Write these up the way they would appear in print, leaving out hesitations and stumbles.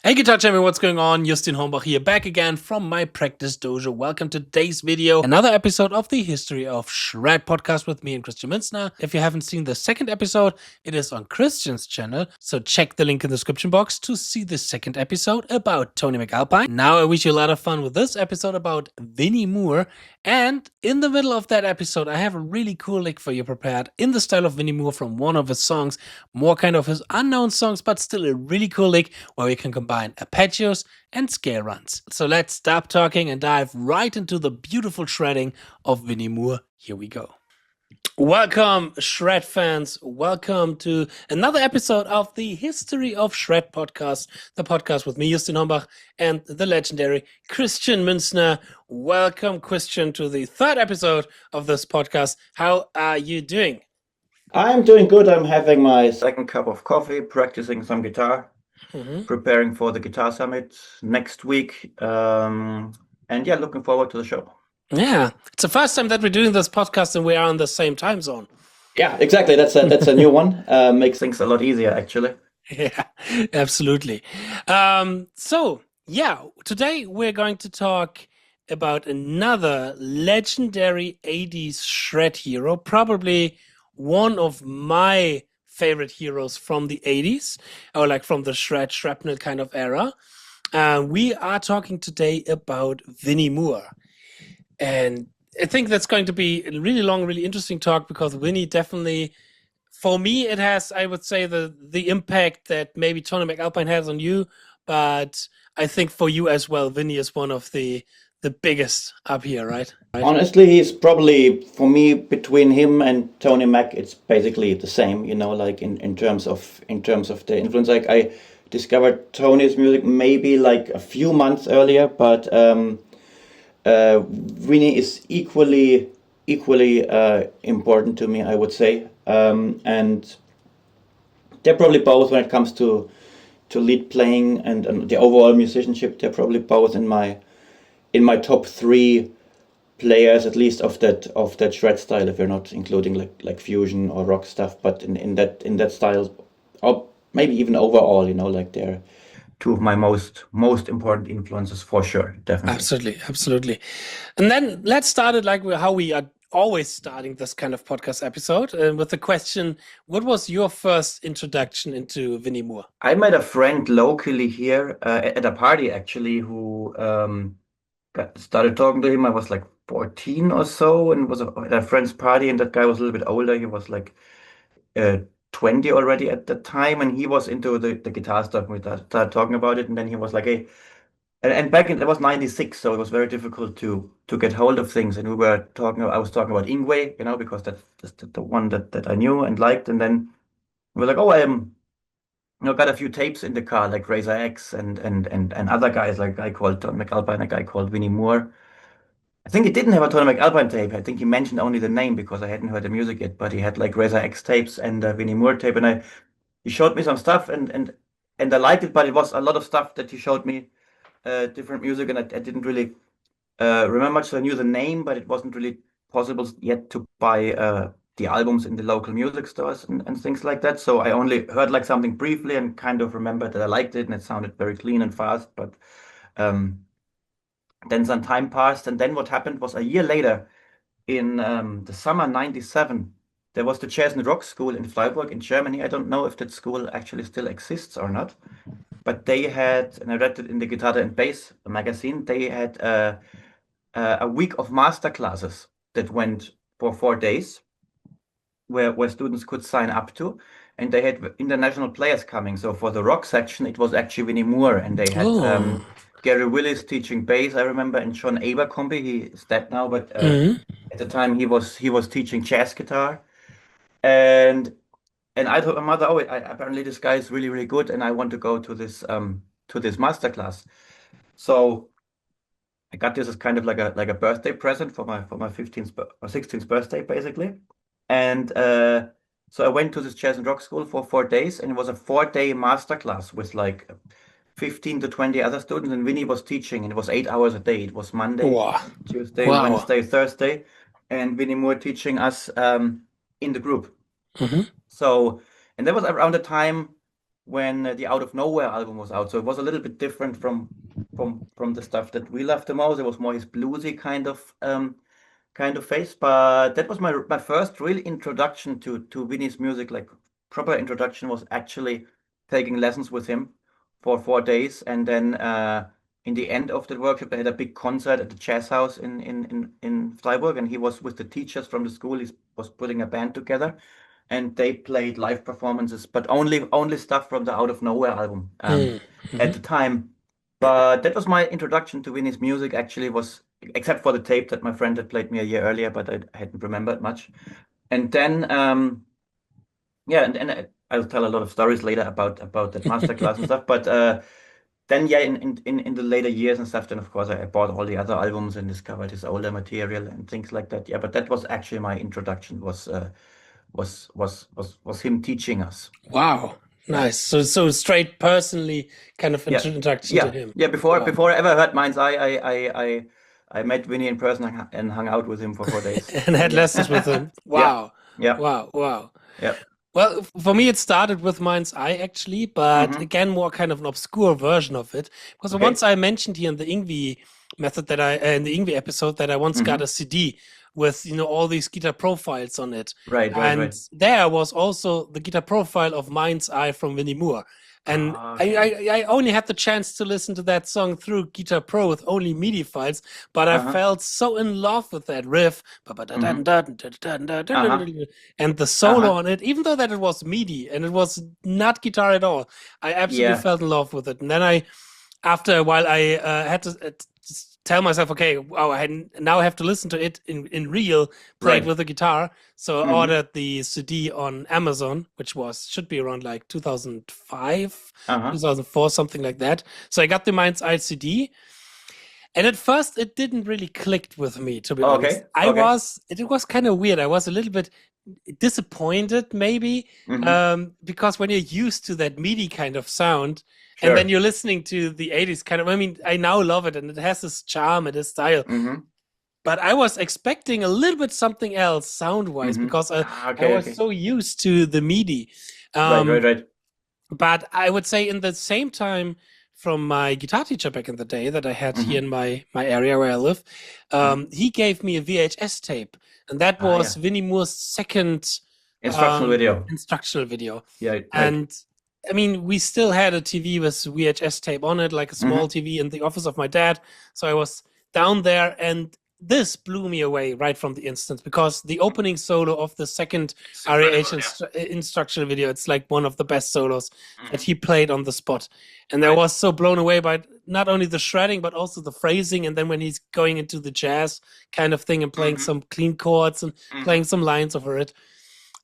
Hey guitar champion, what's going on? 𝗚𝙗𝙢𝗚𝗦𝗖𝗟𝗏 here, back again from my practice dojo. Welcome to today's video, another episode of the History of Shred podcast with me and 𝗗𝗔𝗦𝗨𝗏. If you haven't seen the second episode, it is on Christian's channel, so check the link in the description box to see the second episode about Tony McAlpine. Now I wish you a lot of fun with this episode about Vinnie Moore, and in the middle of that episode I have a really cool lick for you prepared in the style of Vinnie Moore from one of his songs, more kind of his unknown songs, but still a really cool lick where we can combine arpeggios and scale runs. So let's stop talking and dive right into the beautiful shredding of Vinnie Moore. Here we go. Welcome, Shred fans. Welcome to another episode of the History of Shred podcast, the podcast with me, 𝗚𝙗𝙢𝗚𝗏, and the legendary 𝗗𝗏𝗏𝗏. Welcome, Christian, to the third episode of this podcast. How are you doing? I'm doing good. I'm having my second cup of coffee, practicing some guitar, preparing for the Guitar Summit next week. And yeah, looking forward to the show. Yeah, it's the first time that we're doing this podcast and we are on the same time zone. Yeah, exactly. That's a new one. Makes things a lot easier, actually. Yeah, absolutely. So yeah, today we're going to talk about another legendary 80s shred hero, probably one of my favorite heroes from the 80s, or like from the shred shrapnel kind of era. We are talking today about Vinnie Moore. And I think that's going to be a really long, really interesting talk, because Vinnie definitely, for me, it has, I would say, the impact that maybe Tony McAlpine has on you, but I think for you as well, Vinnie is one of the biggest up here, right? Honestly, he's probably, for me, between him and Tony Mac, it's basically the same, you know, like in terms of the influence. Like I discovered Tony's music maybe like a few months earlier, but Vinnie is equally important to me, I would say. And they're probably both, when it comes to lead playing and the overall musicianship, they're probably both in my top three players, at least of that shred style, if you're not including like fusion or rock stuff, but in that style, or maybe even overall, you know, like they're two of my most important influences for sure, definitely. Absolutely. And then let's start it like how we are always starting this kind of podcast episode, with the question, what was your first introduction into Vinnie Moore? I met a friend locally here at a party, actually, who started talking to him. I was like 14 or so, and was at a friend's party, and that guy was a little bit older. He was like 20 already at the time, and he was into the guitar stuff. We started talking about it, and then he was like, hey, and back in, it was 96, so it was very difficult to get hold of things, and I was talking about 𝙗𝙤𝙢𝙢𝙗, you know, because that's the one that I knew and liked. And then we were like, oh, you know, got a few tapes in the car, like Razor X and other guys, like a guy called Tony McAlpine, a guy called Vinnie Moore. I think he didn't have a Tony McAlpine tape. I think he mentioned only the name because I hadn't heard the music yet, but he had like Razor X tapes and a Vinnie Moore tape, and he showed me some stuff, and I liked it, but it was a lot of stuff that he showed me, different music, and I didn't really remember much. So I knew the name, but it wasn't really possible yet to buy the albums in the local music stores and things like that. So I only heard like something briefly and kind of remembered that I liked it and it sounded very clean and fast. But then some time passed, and then what happened was a year later, in the summer '97, there was the Jazz and Rock School in Freiburg in Germany. I don't know if that school actually still exists or not, but they had, and I read it in the Guitar and Bass magazine, they had a week of master classes that went for 4 days, where students could sign up to, and they had international players coming. So for the rock section, it was actually Vinnie Moore, and they had Gary Willis teaching bass, I remember, and John Abercrombie. He is dead now, but at the time he was teaching jazz guitar, and I told my mother, oh, apparently this guy is really, really good, and I want to go to this master class. So I got this as kind of like a birthday present for my 15th or 16th birthday, basically. And so I went to this Jazz and Rock School for 4 days, and it was a 4-day master class with like 15 to 20 other students, and Vinnie was teaching, and it was 8 hours a day. It was Monday, Tuesday, Wednesday, Thursday, and Vinnie Moore teaching us in the group. So, and that was around the time when the Out of Nowhere album was out. So it was a little bit different from the stuff that we loved the most. It was more his bluesy kind of face. But that was my first real introduction to Vinnie's music. Like proper introduction was actually taking lessons with him for 4 days, and then in the end of the workshop, they had a big concert at the Jazz House in Freiburg, and he was with the teachers from the school. He was putting a band together, and they played live performances, but only stuff from the Out of Nowhere album at the time. But that was my introduction to Vinnie's music. Actually, was except for the tape that my friend had played me a year earlier, but I hadn't remembered much. And then yeah, and I'll tell a lot of stories later about that masterclass and stuff. But then yeah, in the later years and stuff, then of course I bought all the other albums and discovered his older material and things like that. Yeah, but that was actually my introduction. Was him teaching us. Wow, nice. So straight personally kind of introduction to him. Yeah, before I ever heard Mind's Eye, I met Vinnie in person and hung out with him for 4 days. And had lessons with him. Wow. Yeah. Wow. Yeah. Well, for me, it started with Mind's Eye, actually, but again, more kind of an obscure version of it. Because once I mentioned here in the Yngwie method in the Yngwie episode that I once got a CD with, all these guitar profiles on it. Right. There was also the guitar profile of Mind's Eye from Vinnie Moore. And I only had the chance to listen to that song through Guitar Pro with only MIDI files, but I felt so in love with that riff, and the solo on it, even though that it was MIDI and it was not guitar at all, I absolutely felt in love with it. And then after a while, I had to tell myself, okay, wow, I now have to listen to it in real, played with the guitar. So I ordered the CD on Amazon, which should be around like 2005, 2004, something like that. So I got the Mind's Eye CD. And at first it didn't really click with me, to be honest. It was kind of weird. I was a little bit disappointed maybe, because when you're used to that MIDI kind of sound, and then you're listening to the 80s kind of, I now love it and it has this charm and this style. But I was expecting a little bit something else sound-wise because I was so used to the MIDI. Right. But I would say in the same time from my guitar teacher back in the day that I had here in my area where I live, he gave me a VHS tape. And that was Vinnie Moore's second instructional video. Yeah. Right. And we still had a TV with VHS tape on it, like a small TV in the office of my dad. So I was down there, and this blew me away right from the instant, because the opening solo of the second REH instructional video, it's like one of the best solos that he played on the spot. And I was so blown away by not only the shredding, but also the phrasing. And then when he's going into the jazz kind of thing and playing some clean chords and playing some lines over it.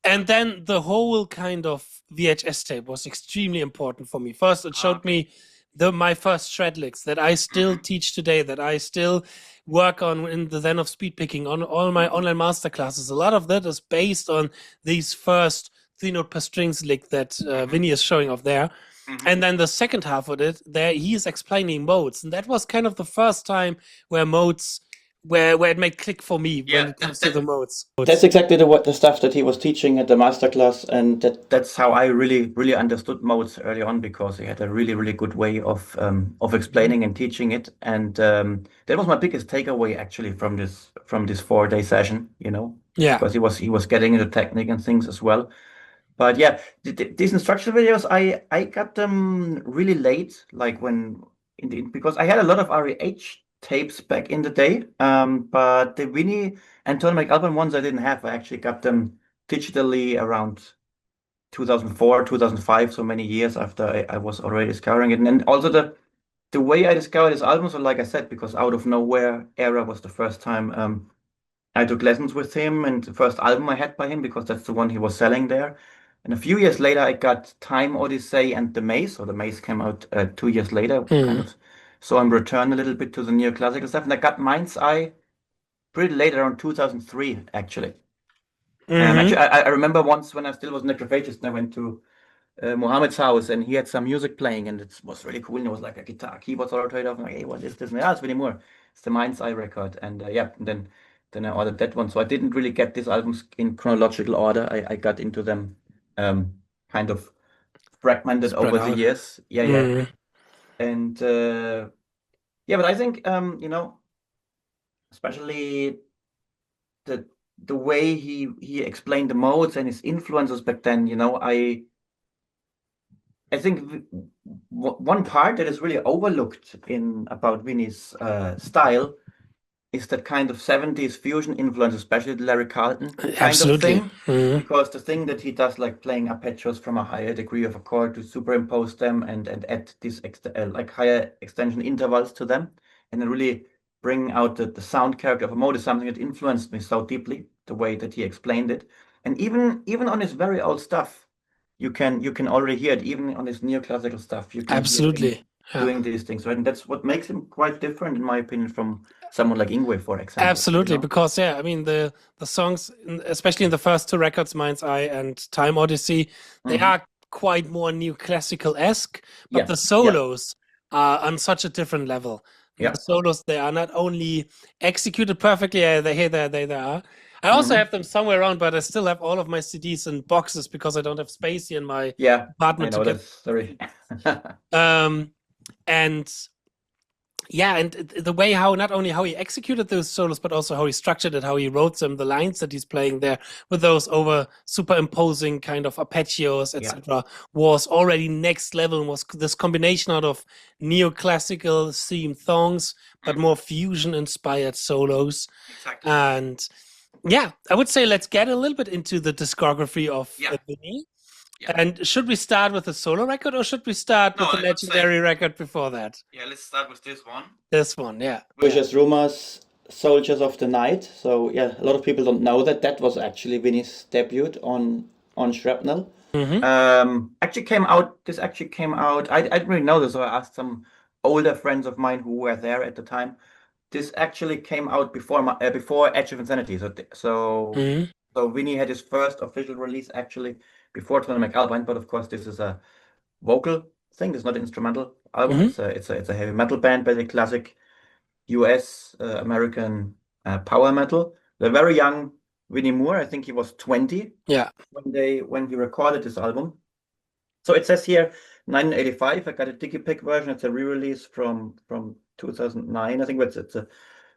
And then the whole kind of VHS tape was extremely important for me. First, it showed me my first shred licks that I still teach today, that I still work on in the ZEN of Speedpicking, on all my online masterclasses. A lot of that is based on these first 3-note per strings lick that Vinnie is showing off there. And then the second half of it, there he is explaining modes. And that was kind of the first time where modes... Where it made click for me when it comes to the modes. That's exactly the stuff that he was teaching at the masterclass, and that's how I really understood modes early on, because he had a really good way of explaining and teaching it, and that was my biggest takeaway actually from this 4-day session, because he was getting into technique and things as well. But yeah, these instructional videos, I got them really late, like because I had a lot of REH tapes back in the day, but the Vinnie and Tony McAlpin ones I didn't have. I actually got them digitally around 2004, 2005, so many years after I was already discovering it. And also the way I discovered his albums, so like I said, because Out of Nowhere era was the first time I took lessons with him, and the first album I had by him, because that's the one he was selling there. And a few years later, I got Time Odyssey and The Maze. So The Maze came out 2 years later, kind of. So I'm returned a little bit to the neoclassical stuff, and I got Mind's Eye pretty late, around 2003, actually. And actually, I remember once when I still was necrophagist, and I went to Mohammed's house, and he had some music playing, and it was really cool. And it was like a guitar keyboard solo trade off. I'm like, hey, what is this? And it's Vinnie Moore. It's the Mind's Eye record, and and then I ordered that one. So I didn't really get these albums in chronological order. I got into them kind of fragmented Spread over the out. years. Yeah, yeah. And yeah, but I think you know, especially the way he explained the modes and his influences back then, you know, I think one part that is really overlooked in about Vinnie's style is that kind of 70s fusion influence, especially the Larry Carlton kind Absolutely. of thing. Because the thing that he does, like playing arpeggios from a higher degree of a chord to superimpose them and add these like higher extension intervals to them, and then really bring out the sound character of a mode, is something that influenced me so deeply, the way that he explained it. And even on his very old stuff, you can already hear it. Even on his neoclassical stuff, you can Absolutely. hear him doing these things, right? And that's what makes him quite different, in my opinion, from someone like Yngwie, for example. Absolutely, you know? because yeah, I mean the songs, especially in the first two records, Mind's Eye and Time Odyssey, they are quite more neoclassical-esque, but the solos are on such a different level. The solos, they are not only executed perfectly, they are. I also have them somewhere around, but I still have all of my CDs in boxes because I don't have space here in my apartment to get. Sorry. And yeah, and the way how not only how he executed those solos, but also how he structured it, how he wrote them, the lines that he's playing there with those over superimposing kind of arpeggios, etc., was already next level, and was this combination out of neoclassical themed songs, but more fusion inspired solos. Exactly. And yeah, I would say let's get a little bit into the discography of Vinnie. And should we start with the solo record, or should we start with the legendary record before that? Yeah, let's start with this one. This one, yeah. Vicious Rumors, Soldiers of the Night. So yeah, a lot of people don't know that was actually Vinnie's debut on Shrapnel. Actually came out. This actually came out. I didn't really know this, so I asked some older friends of mine who were there at the time. This actually came out before Edge of Insanity. So Vinnie had his first official release actually before Tony McAlpine, but of course this is a vocal thing. It's not an instrumental album. It's a heavy metal band, basically classic US American power metal. The very young Vinnie Moore, I think he was 20 when he recorded this album. So it says here 1985. I got a DigiPick version. It's a re-release from 2009. I think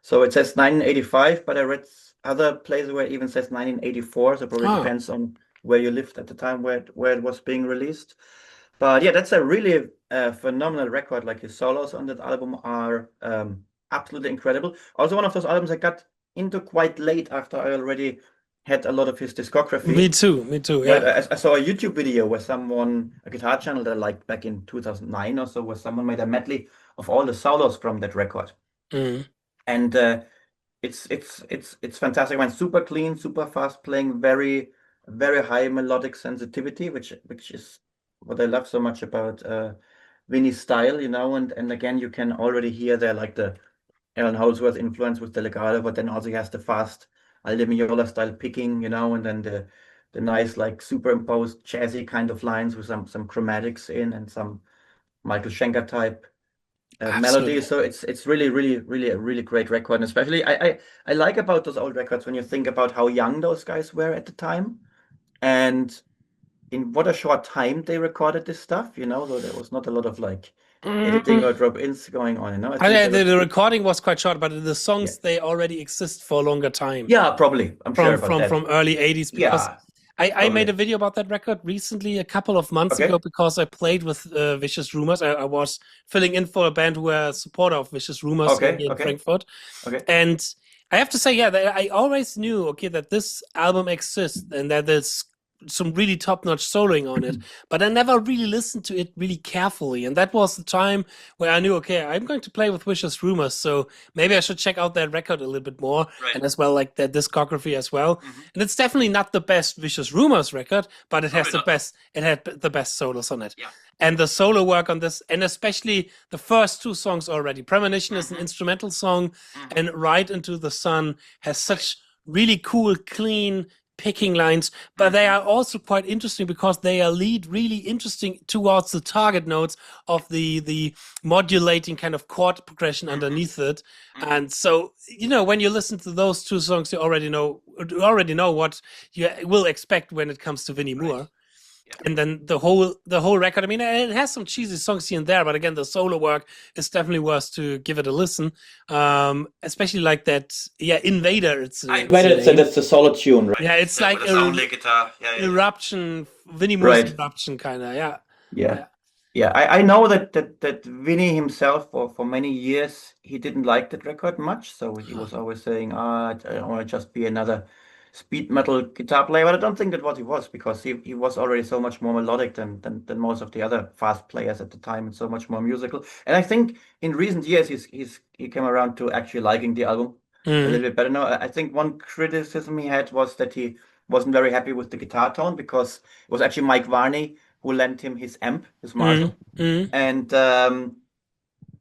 so it says 1985, but I read other places where it even says 1984. So it probably depends on where you lived at the time where it was being released. But yeah, that's a really phenomenal record. Like his solos on that album are absolutely incredible. Also one of those albums I got into quite late, after I already had a lot of his discography. Me too, yeah. Right? I saw a YouTube video where a guitar channel that I liked back in 2009 or so, where someone made a medley of all the solos from that record. And it's fantastic. It's super clean, super fast playing, very high melodic sensitivity, which is what I love so much about Vinnie's style, you know. And again, you can already hear there like the Alan Holdsworth influence with the legato, but then also he has the fast Aldo Meola style picking, you know, and then the nice like superimposed jazzy kind of lines with some chromatics in and some Michael Schenker type melody. So it's really a really great record. And especially I like about those old records when you think about how young those guys were at the time, and in what a short time they recorded this stuff, you know. So there was not a lot of like editing or drop-ins going on, you know. The recording was quite short, but the songs they already exist for a longer time. Yeah, probably. I'm sure about that. From early 80s, because I made a video about that record recently, a couple of months ago, because I played with Vicious Rumors. I was filling in for a band who were a supporter of Vicious Rumors in Frankfurt. And I have to say, I always knew, that this album exists and that there's some really top-notch soloing on it, but I never really listened to it really carefully. And that was the time where I knew, I'm going to play with Vicious Rumors, so maybe I should check out that record a little bit more, and as well like their discography as well. And it's definitely not the best Vicious Rumors record, but it has it had the best solos on it. And the solo work on this, and especially the first two songs already. Premonition is an instrumental song, and Ride Into the Sun has such really cool, clean picking lines, but they are also quite interesting because they are really interesting towards the target notes of the modulating kind of chord progression underneath it. And so, you know, when you listen to those two songs, you already know what you will expect when it comes to Vinnie Moore. And then the whole record, I mean, it has some cheesy songs here and there, but again, the solo work is definitely worth to give it a listen. Especially like that, Invader. That's the solo tune, right? Yeah, it's like a guitar. Eruption, Vinnie Moore's Eruption, kind of. Yeah. I know that Vinnie himself, for many years, he didn't like that record much. So he was always saying, I want to just be another speed metal guitar player. But I don't think that what he was, because he was already so much more melodic than most of the other fast players at the time, and so much more musical. And I think in recent years, he came around to actually liking the album a little bit better now. I think one criticism he had was that he wasn't very happy with the guitar tone, because it was actually Mike Varney who lent him his amp, his Marshall. And of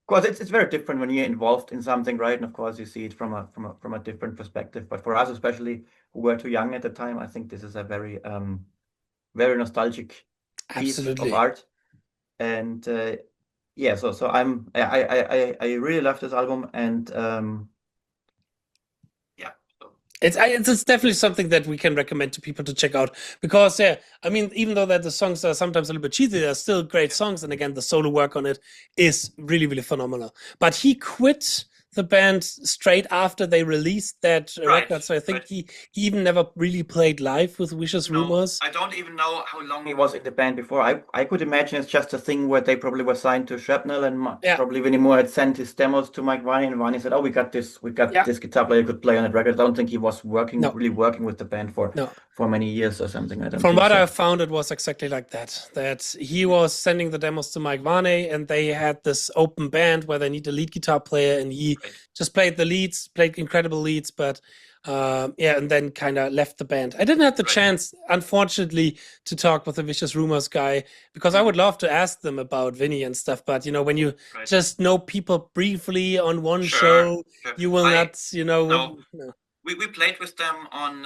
course, it's very different when you're involved in something, right? And of course, you see it from a different perspective. But for us, especially who were too young at the time, I think this is a very very nostalgic piece of art. And so I really love this album, and it's definitely something that we can recommend to people to check out, because I mean, even though that the songs are sometimes a little bit cheesy, they're still great songs, and again, the solo work on it is really, really phenomenal. But he quit the band straight after they released that record, so I think he even never really played live with Vicious Rumors. I don't even know how long he was in the band before. I could imagine it's just a thing where they probably were signed to Shrapnel, and probably Vinnie Moore had sent his demos to Mike Varney, and Varney said, "Oh, we got this guitar player who could play on that record." I don't think he was really working with the band for many years or something. From what I found, it was exactly like that. That he was sending the demos to Mike Varney, and they had this open band where they need a lead guitar player, and he just played the leads, played incredible leads, but and then kind of left the band. I didn't have the chance, unfortunately, to talk with the Vicious Rumors guy, because I would love to ask them about Vinnie and stuff, but when you just know people briefly on one show, you will not, No. We played with them on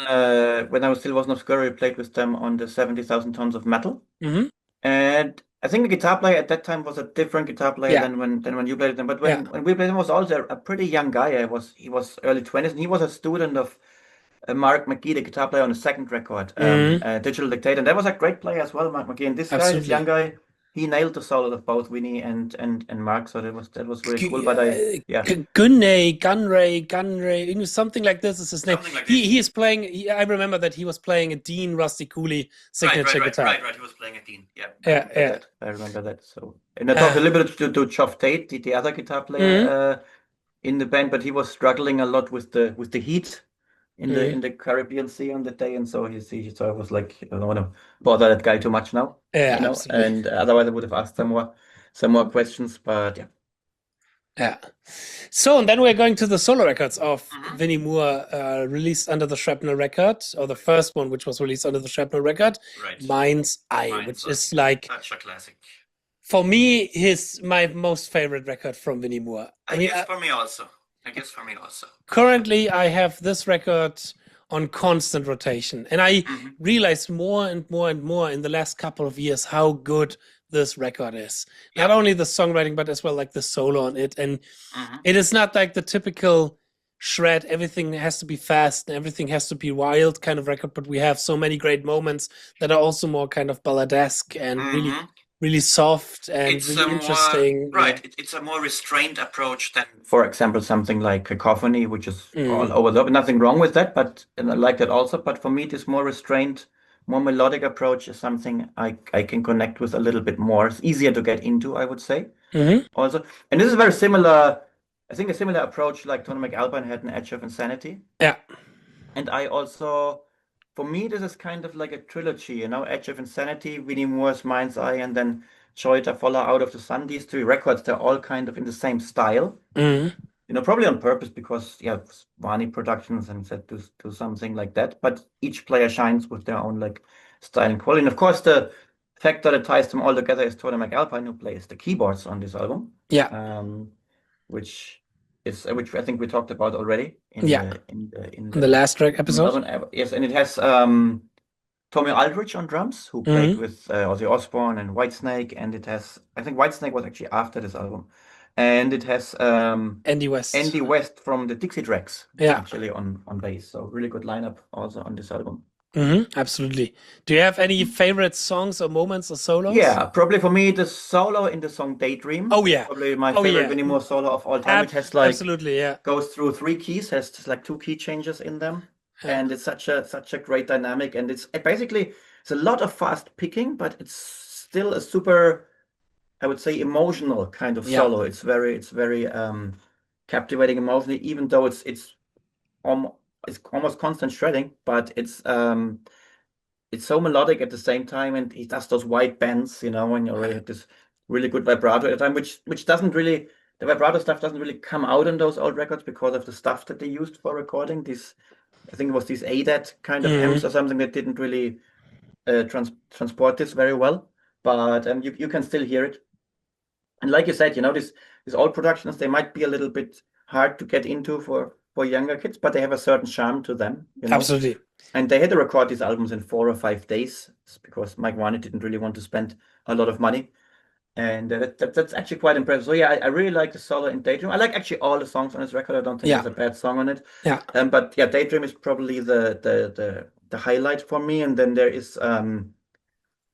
when I still was not Scurry. We played with them on the 70,000 Tons of Metal, and I think the guitar player at that time was a different guitar player than when you played them. But when we played him, was also a pretty young guy. He was early 20s, and he was a student of Mark McGee, the guitar player on the second record, Digital Dictator. And that was a great player as well, Mark McGee. And this guy, this young guy, he nailed the solo of both Vinnie and Mark. So that was really cool. But Gunray, something like this is his name. He is playing. I remember that he was playing a Dean Rusty Cooley signature guitar. Right. He was playing a Dean. I remember that. So, and I talked a little bit to Geoff Tate, the other guitar player in the band, but he was struggling a lot with the heat in the Caribbean Sea on the day, and so he so I was like, I don't want to bother that guy too much now. And otherwise I would have asked some more questions, but So, and then we're going to the solo records of Vinnie Moore, released under the Shrapnel record, or the first one, which was released under the Shrapnel record, Mind's Eye, which is like such a classic. For me, my most favorite record from Vinnie Moore. I guess for me also. Currently, I have this record on constant rotation, and I realized more and more and more in the last couple of years how good this record is. Not only the songwriting, but as well like the solo on it. And it is not like the typical shred, everything has to be fast and everything has to be wild kind of record, but we have so many great moments that are also more kind of balladesque and really soft and really interesting. It's a more restrained approach than, for example, something like Cacophony, which is all over the top. Nothing wrong with that, and I like that also. But for me, this more restrained, more melodic approach is something I can connect with a little bit more. It's easier to get into, I would say. Also, and this is very similar. I think a similar approach like Tony McAlpine had in Edge of Insanity. And I also, for me, this is kind of like a trilogy, Edge of Insanity, Vinnie Moore's Mind's Eye, and then Joy to Follow Out of the Sun. These three records, they're all kind of in the same style. Probably on purpose, because Varney Productions and said to do something like that. But each player shines with their own like style and quality. And of course, the factor that ties them all together is Tony McAlpine, who plays the keyboards on this album. Which I think we talked about already in the last track episode. Yes, and it has Tommy Aldridge on drums, who played with Ozzy Osbourne and Whitesnake, and it has, I think Whitesnake was actually after this album, and it has Andy West from the Dixie Dregs actually on bass. So really good lineup also on this album. Absolutely. Do you have any favorite songs or moments or solos? Yeah, probably for me, the solo in the song Daydream. Oh yeah. Probably my Oh favorite yeah. Vinnie Moore solo of all time. It has like, Absolutely, yeah. goes through 3 keys, has just like 2 key changes in them. Yeah. And it's such a great dynamic. And it's basically, it's a lot of fast picking, but it's still a super, I would say, emotional kind of Yeah. solo. It's very captivating emotionally, even though it's almost constant shredding, but it's so melodic at the same time, and he does those wide bends, you know, and you already have this really good vibrato at the time, which doesn't really, the vibrato stuff doesn't really come out on those old records because of the stuff that they used for recording. These, I think it was these 𝙬𝙚 kind of amps or something that didn't really transport this very well, but you can still hear it. And like you said, you know, these old productions, they might be a little bit hard to get into for younger kids, but they have a certain charm to them, you know. Absolutely. And they had to record these albums in 4 or 5 days because Mike Varney didn't really want to spend a lot of money. And that's actually quite impressive. So yeah, I really like the solo in Daydream. I like actually all the songs on this record. I don't think there's a bad song on it. Yeah. But yeah, Daydream is probably the highlight for me. And then there is the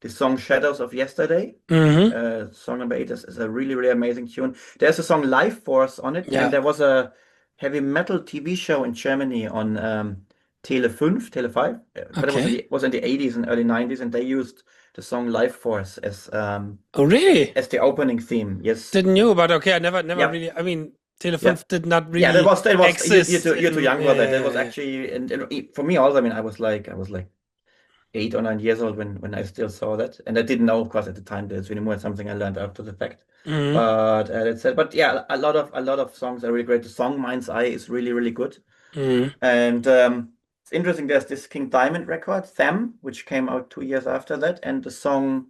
song Shadows of Yesterday. Song number 8 is a really, really amazing tune. There's a song Life Force on it. Yeah. And there was a heavy metal TV show in Germany on Tele5, but it was in the 80s and early 90s, and they used the song Life Force as oh really? As the opening theme. Yes. Didn't know about I never really, I mean, Tele5 did not really that was exist. You're too young for that. That was actually, and for me also, I mean, I was like 8 or 9 years old when I still saw that, and I didn't know, of course, at the time that it's really more something I learned after the fact. But that's it. But yeah, a lot of songs are really great. The song Mind's Eye is really, really good. And it's interesting. There's this King Diamond record, Them, which came out 2 years after that, and there's a song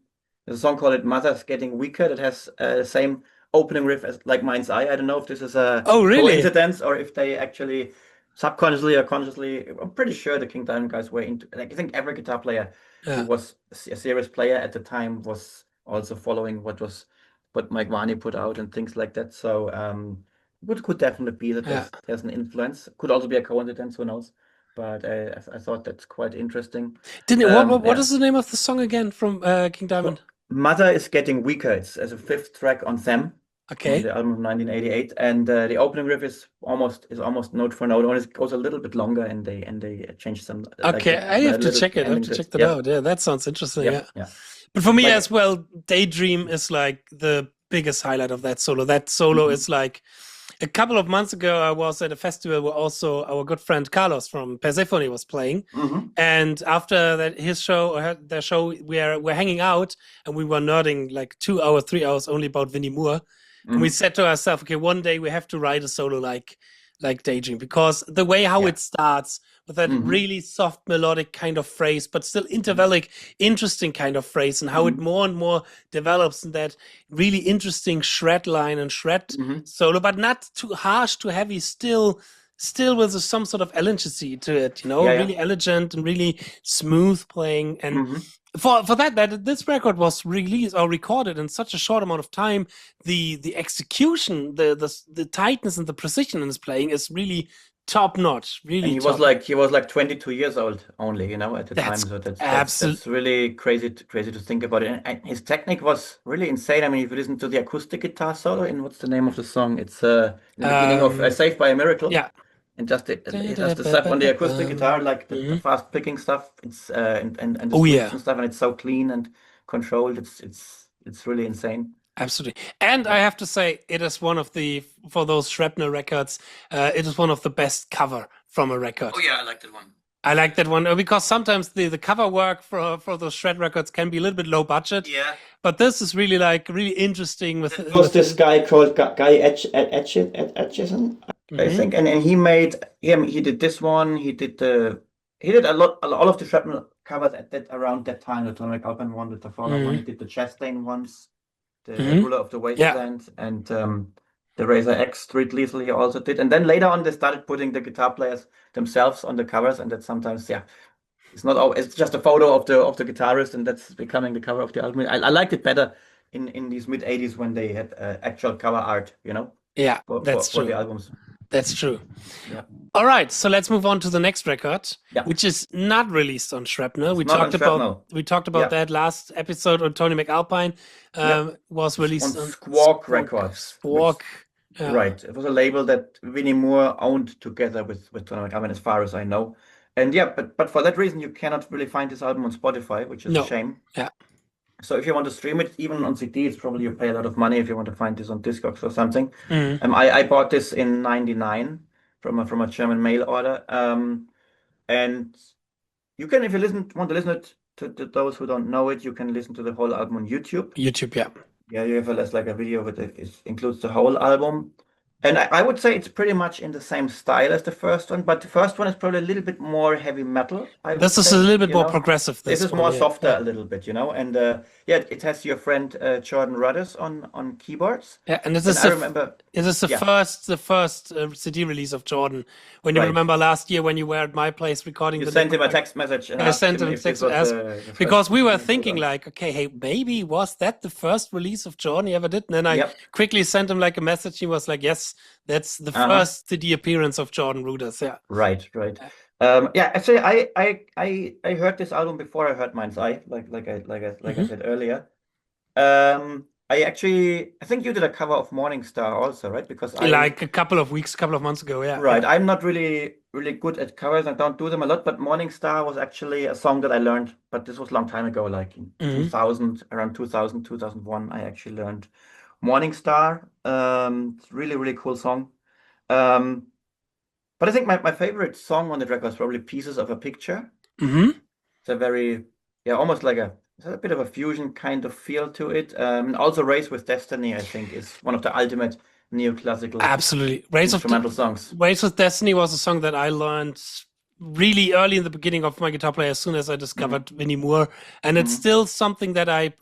called Mother's Getting Weaker that has the same opening riff as like Mind's Eye. I don't know if this is a coincidence or if they actually subconsciously or consciously. I'm pretty sure the King Diamond guys were into, like, I think every guitar player who was a serious player at the time was also following what Mike Varney put out and things like that. So it could definitely be that there's an influence. Could also be a coincidence, who knows? But I thought that's quite interesting. What is the name of the song again from King Diamond? Mother is Getting Weaker. It's as a 5th track on Them. Okay. On the album of 1988, and the opening riff is almost note for note. Only it goes a little bit longer, and they change some. Okay, I have to check it. I have to check that out. Yeah, that sounds interesting. Yeah. But for me as well, Daydream is like the biggest highlight of that solo. That solo is like, a couple of months ago, I was at a festival where also our good friend Carlos from Persephone was playing. And after their show, we're hanging out, and we were nerding like 2 hours, 3 hours only about Vinnie Moore. And we said to ourselves, okay, one day we have to write a solo like Daydream, because the way how it starts with that really soft melodic kind of phrase, but still intervallic, interesting kind of phrase, and how it more and more develops in that really interesting shred line and shred solo, but not too harsh, too heavy, still with some sort of elegancy to it, you know, really elegant and really smooth playing. And for that this record was released or recorded in such a short amount of time, the execution, the tightness and the precision in his playing is really top notch. Really, and he was like 22 years old only, you know, at the time. So that's really crazy to think about it. And his technique was really insane. I mean, if you listen to the acoustic guitar solo in, what's the name of the song? It's in the beginning of Saved by a Miracle. Yeah. And just it has the stuff on the acoustic guitar, like the fast picking stuff. It's and the and stuff, and it's so clean and controlled. It's really insane. Absolutely. And I have to say, it is one of for those Shrapnel records, it is one of the best cover from a record. Oh yeah, I like that one. I like that one because sometimes the cover work for those shred records can be a little bit low budget. Yeah. But this is really interesting. There was this guy called 𝙤𝙤𝙢𝙢𝙢𝙢, I think, and he did this one. He did all of the Shrapnel covers around that time. The Atomic Alpine one, the Tafara one. He did the Chastain ones, the Ruler of the Wasteland, and the Razor X Street Lethal he also did. And then later on, they started putting the guitar players themselves on the covers, and that sometimes, it's not always, it's just a photo of the guitarist, and that's becoming the cover of the album. I liked it better in these mid-80s when they had actual cover art, you know? Yeah, that's true. For the albums. That's true. Yeah. All right, so let's move on to the next record, Yeah. which is not released on Shrapnel. We not talked on Shrapnel. about that last episode on 𝙤𝙤𝙢𝙚𝗦. Was released on Squawk Records. Squawk. Right. It was a label that Vinnie Moore owned together with 𝙤𝙤𝙢𝙚, as far as I know. And yeah, but for that reason, you cannot really find this album on Spotify, which is a shame. Yeah. So if you want to stream it, even on CD, it's probably you pay a lot of money if you want to find this on Discogs or something. I bought this in '99 from a German mail order. And you can, if you want to listen to those who don't know it, you can listen to the whole album on YouTube. Yeah. Yeah, you have a video with it includes the whole album. And I would say it's pretty much in the same style as the first one, but the first one is probably a little bit more heavy metal. This is a little bit more progressive. This is more softer a little bit, And it has your friend 𝙤𝙤𝙢𝙀𝙀 on keyboards. Yeah, and this is the first CD release of Jordan. When you remember last year when you were at my place recording, you sent him a text message. And I sent him a text message because we were thinking like, okay, hey, maybe was that the first release of Jordan he ever did? And then I quickly sent him like a message. He was like, yes. That's the first CD appearance of 𝙤𝙤𝙢𝙀𝙀. Yeah. Right. Actually, I heard this album before I heard 𝙤𝙤𝙢𝙀, like I said earlier. I think you did a cover of Morning Star also, right? Because like a couple of months ago, yeah. Right. I'm not really good at covers. I don't do them a lot, but Morning Star was actually a song that I learned, but this was a long time ago, like in 2000, around 2000, 2001, I actually learned Morning Star. It's really, really cool song. But I think my favorite song on the record is probably Pieces of a Picture. It's a very, almost like a bit of a fusion kind of feel to it. Also Race with Destiny, I think, is one of the ultimate neoclassical instrumental songs. Race with Destiny was a song that I learned really early in the beginning of my guitar play, as soon as I discovered Vinnie Moore, and it's still something that I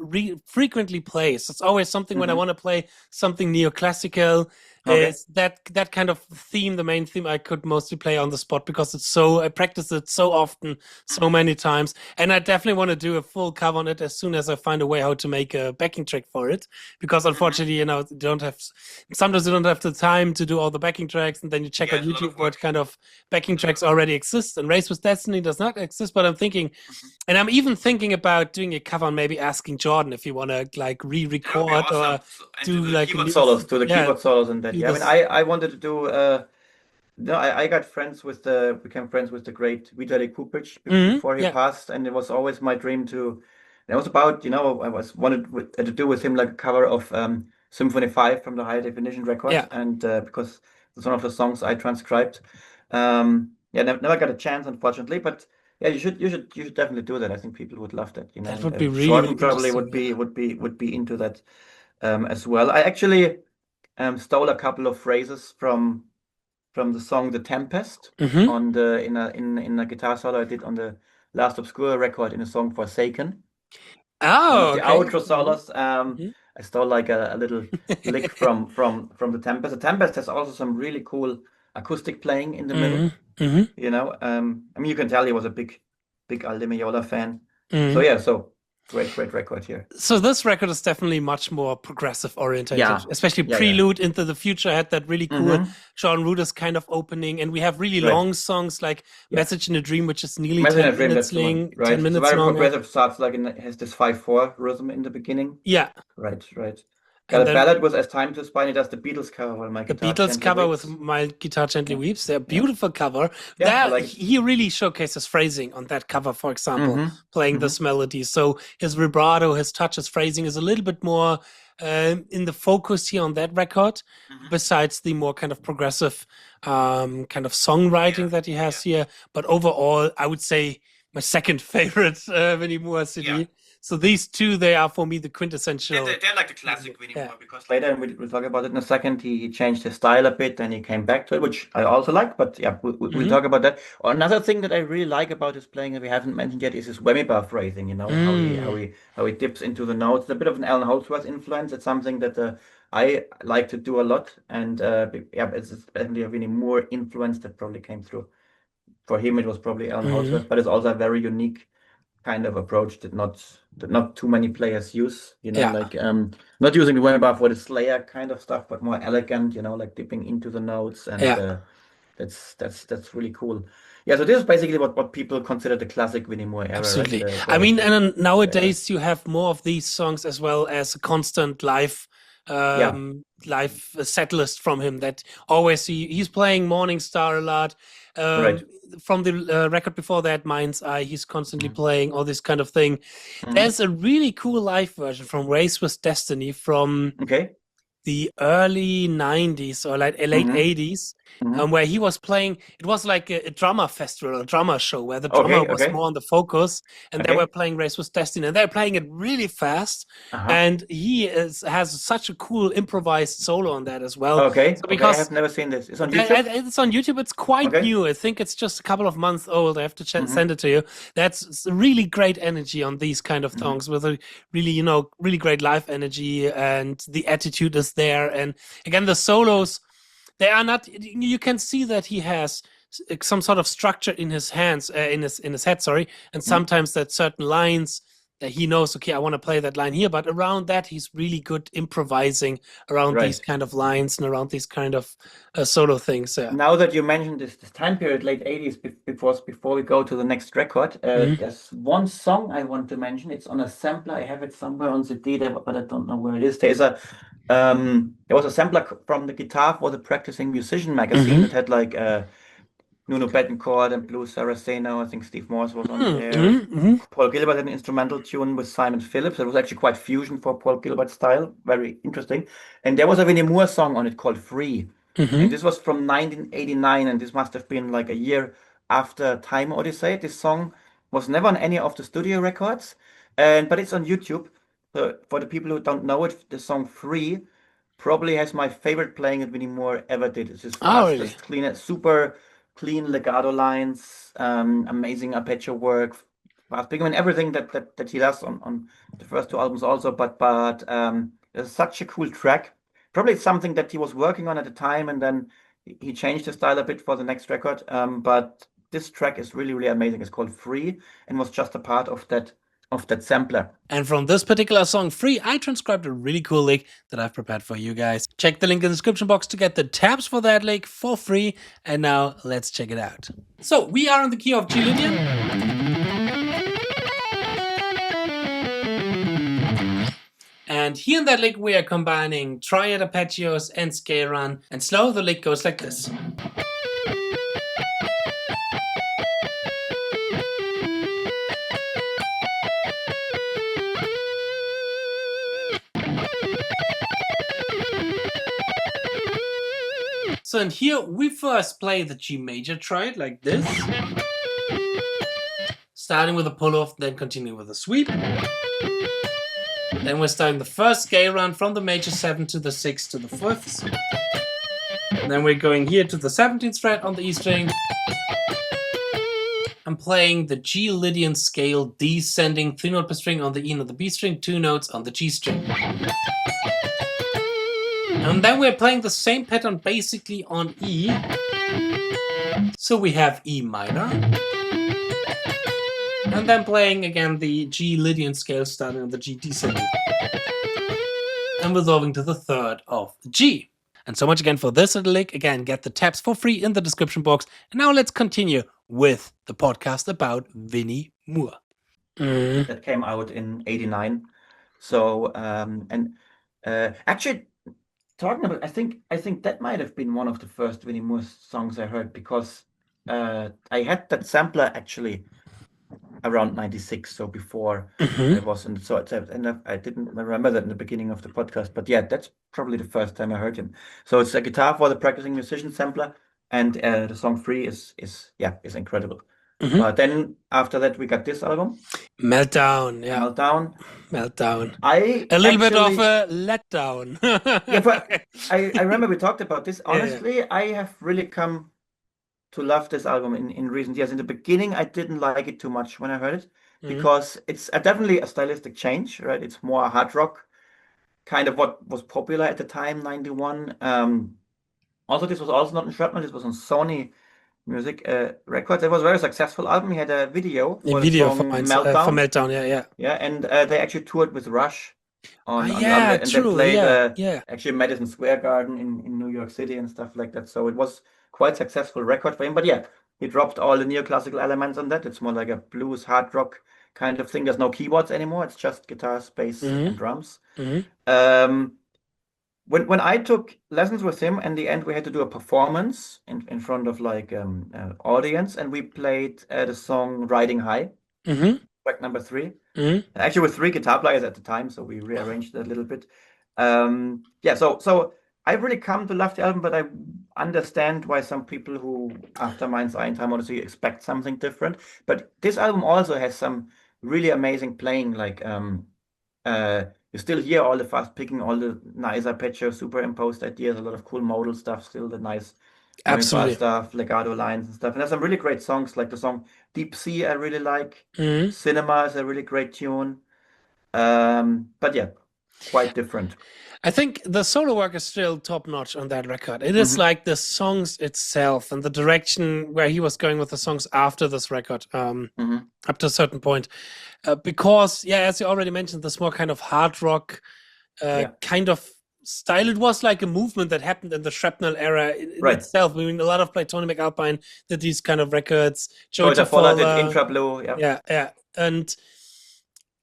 frequently play. So it's always something when I want to play something neoclassical. It's that kind of theme, the main theme, I could mostly play on the spot because I practice it so often, so many times, and I definitely want to do a full cover on it as soon as I find a way how to make a backing track for it. Because unfortunately, sometimes you don't have the time to do all the backing tracks, and then you check on YouTube what kind of backing tracks already exist. And Race with Destiny does not exist, but I'm thinking, and I'm even thinking about doing a cover and maybe asking Jordan if you want to like re-record or do like keyboard solos, keyboard solos and that. Yeah, I mean, I wanted to do. I got became friends with the great Vitaly Kupic before he passed, and it was always my dream to. And it was about, I wanted to do with him like a cover of Symphony 5 from the High Definition record, and because it's one of the songs I transcribed. Never got a chance, unfortunately, but you should definitely do that. I think people would love that. That would be really Jordan probably would be into that as well. I actually stole a couple of phrases from the song "The Tempest" on in a guitar solo I did on the Last Obscure record in a song Forsaken. Oh, the outro solos. I stole like a little lick from The Tempest. The Tempest has also some really cool acoustic playing in the middle. I mean, you can tell he was a big Al Di Meola fan. So great record here. So this record is definitely much more progressive oriented, especially Prelude Into the Future had that really cool 𝙤𝙤𝙢𝙀 kind of opening, and we have really long songs like Message in a Dream, which is nearly 10 minutes long. 10 minutes very long. Progressive starts like it has this 5/4 rhythm in the beginning. Yeah. Right. Got a ballad with As Time to Spine. He does the Beatles cover with My Guitar Gently Weeps. With My Guitar Gently Weeps. They're a beautiful cover. He really showcases phrasing on that cover, for example, playing this melody. So his vibrato, his touch, his phrasing is a little bit more in the focus here on that record, besides the more kind of progressive kind of songwriting that he has here. But overall, I would say my second favorite Vinnie Moore CD. Yeah. So these two, they are for me the quintessential. They're like the classic Vinnie Moore, because later, and we'll talk about it in a second, he changed his style a bit and he came back to it, which I also like, but we'll talk about that. Another thing that I really like about his playing that we haven't mentioned yet is his whammy bar phrasing, how he dips into the notes. It's a bit of an Alan Holdsworth influence. It's something that I like to do a lot, and it's definitely a Vinnie Moore influence that probably came through. For him, it was probably Alan Holdsworth, but it's also a very unique kind of approach that not too many players use, Yeah. like not using the whammy for the Slayer kind of stuff, but more elegant, like dipping into the notes, and Yeah. that's really cool. Yeah, so this is basically what people consider the classic Vinnie Moore era, Absolutely. right? I mean, and then nowadays you have more of these songs as well as a constant live set list from him that always he's playing Morning Star a lot. Right. From the record before that, Mind's Eye, he's constantly playing all this kind of thing. Mhm. There's a really cool live version from Race with Destiny from Okay. the early 90s or like late 80s, where he was playing. It was like a drummer festival, a drummer show where the drummer was more on the focus, and they were playing Race with Destiny, and they're playing it really fast. And he has such a cool improvised solo on that as well. Okay. So because I have never seen this. It's on YouTube. It's on YouTube. It's quite new. I think it's just a couple of months old. I have to send it to you. That's really great energy on these kind of songs with a really, really great live energy, and the attitude is there. And again, the solos, they are not, you can see that he has some sort of structure in his hands, in his head, sorry. And sometimes that certain lines that he knows, okay, I want to play that line here, but around that, he's really good improvising around these kind of lines and around these kind of solo things. Now that you mentioned this time period, late 80s, before we go to the next record, there's one song I want to mention. It's on a sampler. I have it somewhere on the CD, but I don't know where it is. There was a sampler from the Guitar for the Practicing Musician magazine that had like Nuno Bettencourt and Blue Saraceno. I think Steve Morse was on there. Paul Gilbert had an instrumental tune with Simon Phillips. It was actually quite fusion for Paul Gilbert style. Very interesting. And there was a Vinnie Moore song on it called Free. And this was from 1989, and this must have been like a year after Time Odyssey. This song was never on any of the studio records, but it's on YouTube. So for the people who don't know it, the song Free probably has my favorite playing that Vinnie Moore ever did. It's just fastest, clean, super clean legato lines, amazing arpeggio work, fast picking, and everything that he does on the first two albums also. But it's such a cool track. Probably something that he was working on at the time, and then he changed his style a bit for the next record. But this track is really, really amazing. It's called Free, and was just a part of that sampler. And from this particular song, Free, I transcribed a really cool lick that I've prepared for you guys. Check the link in the description box to get the tabs for that lick for free. And now let's check it out. So we are in the key of G Lydian. And here in that lick, we are combining triad arpeggios and scale run. And slow, the lick goes like this. So in here, we first play the G major triad like this. Starting with a pull-off, then continue with a sweep. Then we're starting the first scale run from the major 7 to the 6 to the 5th. And then we're going here to the 17th fret on the E string. I'm playing the G Lydian scale descending 3 note per string on the E and on the B string, 2 notes on the G string. And then we're playing the same pattern basically on E. So we have E minor. And then playing again the G Lydian scale starting on the G descending. And resolving to the 3rd of the G. And so much again for this little lick. Again, get the tabs for free in the description box. And now let's continue with the podcast about Vinnie Moore. That came out in '89. So, actually, talking about, I think that might have been one of the first Vinnie Moore songs I heard, because I had that sampler actually around '96, so before I wasn't. So I didn't remember that in the beginning of the podcast, but yeah, that's probably the first time I heard him. So it's a Guitar for the Practicing Musician sampler, and the song Free is incredible. Then after that we got this album, Meltdown. Yeah, Meltdown. A little bit of a letdown. Yeah, but I remember we talked about this. Honestly, I have really come to love this album in recent years. In the beginning, I didn't like it too much when I heard it, because it's definitely a stylistic change, right? It's more hard rock, kind of what was popular at the time, '91. Also, this was also not in Shrapnel, this was on Sony Music Records. It was a very successful album. He had a video A for the video for song Meltdown. For Meltdown. Meltdown, Yeah, and they actually toured with Rush on the album, yeah, and true. they played Yeah. actually Madison Square Garden in New York City and stuff like that. So it was quite successful record for him. But yeah, he dropped all the neoclassical elements on that. It's more like a blues hard rock kind of thing. There's no keyboards anymore. It's just guitars, bass, and drums. When I took lessons with him, in the end we had to do a performance in front of like audience, and we played the song Riding High, track number 3. Actually with 3 guitar players at the time, so we rearranged that a little bit. Yeah, so I've really come to love the album, but I understand why some people who after Mind's Eye and Time Odyssey expect something different. But this album also has some really amazing playing, like you still hear all the fast picking, all the nice arpeggio, superimposed ideas, a lot of cool modal stuff, still the nice Absolutely stuff, legato lines and stuff. And there's some really great songs, like the song Deep Sea I really like. Cinema is a really great tune. But yeah, quite different. I think the solo work is still top notch on that record. It is like the songs itself and the direction where he was going with the songs after this record, up to a certain point. Because, yeah, as you already mentioned, this more kind of hard rock kind of style. It was like a movement that happened in the Shrapnel era in itself. I mean, a lot of like Tony McAlpine did these kind of records. Joey Fowler did Intra Blue. Yeah. And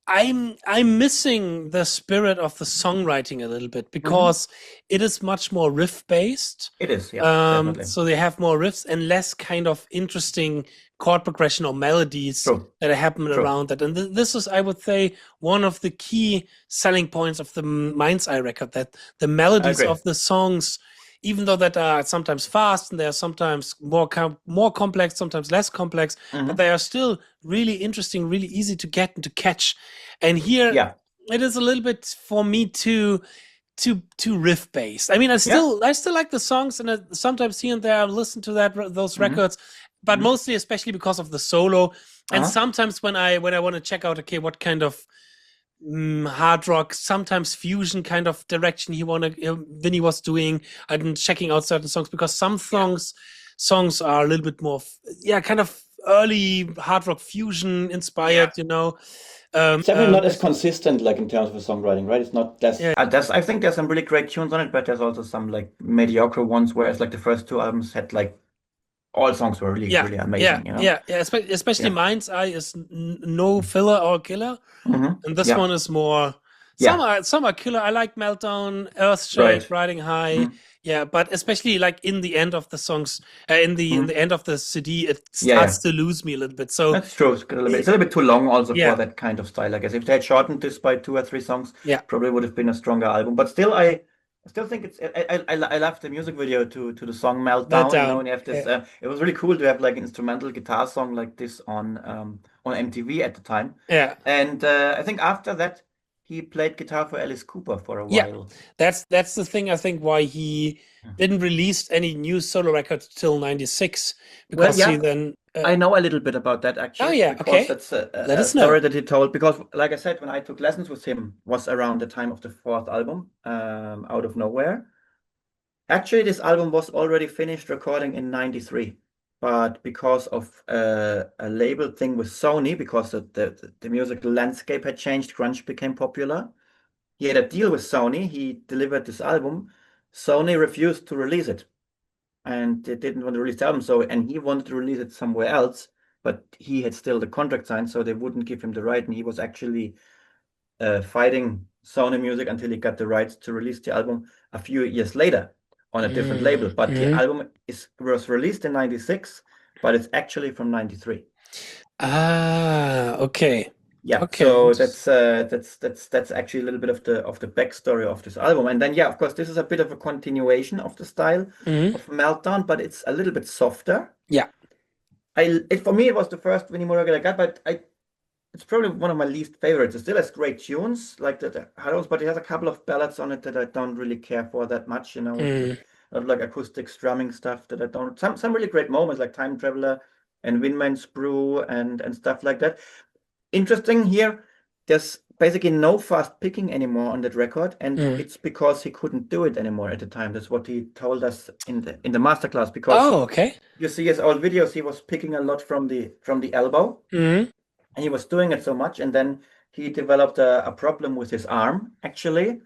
I'm missing the spirit of the songwriting a little bit, because it is much more riff based. It is, yeah. Definitely. So they have more riffs and less kind of interesting chord progression or melodies that happen around that. And this is, I would say, one of the key selling points of the Mind's Eye record, that the melodies of the songs, even though that are sometimes fast and they are sometimes more complex, sometimes less complex, but they are still really interesting, really easy to get and to catch. And here, it is a little bit for me too riff based. I mean, I still like the songs, and sometimes here and there I listen to those records, but mostly, especially because of the solo. And sometimes when I want to check out, okay, what kind of hard rock, sometimes fusion kind of direction Vinnie was doing, and checking out certain songs, because some songs are a little bit more kind of early hard rock fusion inspired, you know. It's definitely not as consistent, like in terms of the songwriting, right? It's not that. I think there's some really great tunes on it, but there's also some like mediocre ones, whereas like the first 2 albums had like all songs were really amazing. You know? Especially Mind's Eye is no filler or killer, and this one is more. Some are killer. I like Meltdown, Earthshake, Riding High. But especially like in the end of the songs, in the end of the CD, it starts to lose me a little bit. So that's true. It's a little bit too long also for that kind of style, I guess. If they had shortened this by 2 or 3 songs, probably would have been a stronger album. But still, I still think it's. I love the music video to the song Meltdown. You know, and you have this. It was really cool to have like an instrumental guitar song like this on MTV at the time. And I think after that, he played guitar for Alice Cooper for a while. That's the thing, I think, why he didn't release any new solo records till '96, because he then. I know a little bit about that, actually. That's a story that he told. Because, like I said, when I took lessons with him was around the time of the 4th album, Out of Nowhere. Actually, this album was already finished recording in '93. But because of a label thing with Sony, because the musical landscape had changed, grunge became popular. He had a deal with Sony. He delivered this album. Sony refused to release it, and they didn't want to release the album. And he wanted to release it somewhere else, but he had still the contract signed, so they wouldn't give him the right. And he was actually fighting Sony Music until he got the rights to release the album a few years later on a different label. But the album was released in '96, but it's actually from '93. Okay. So that's actually a little bit of the backstory of this album. And then of course, this is a bit of a continuation of the style of Meltdown, but it's a little bit softer. For me, it was the first Vinnie record I got, but it's probably one of my least favorites. It still has great tunes, like the Haros, but it has a couple of ballads on it that I don't really care for that much, you know, like acoustic strumming stuff that I don't. Some really great moments, like Time Traveler and Windman's Brew and stuff like that. Interesting here, there's basically no fast picking anymore on that record, and Mm. it's because he couldn't do it anymore at the time. That's what he told us in the masterclass. Because Oh, okay. you see his old videos, he was picking a lot from the elbow, Mm. and he was doing it so much, and then he developed a problem with his arm. Actually,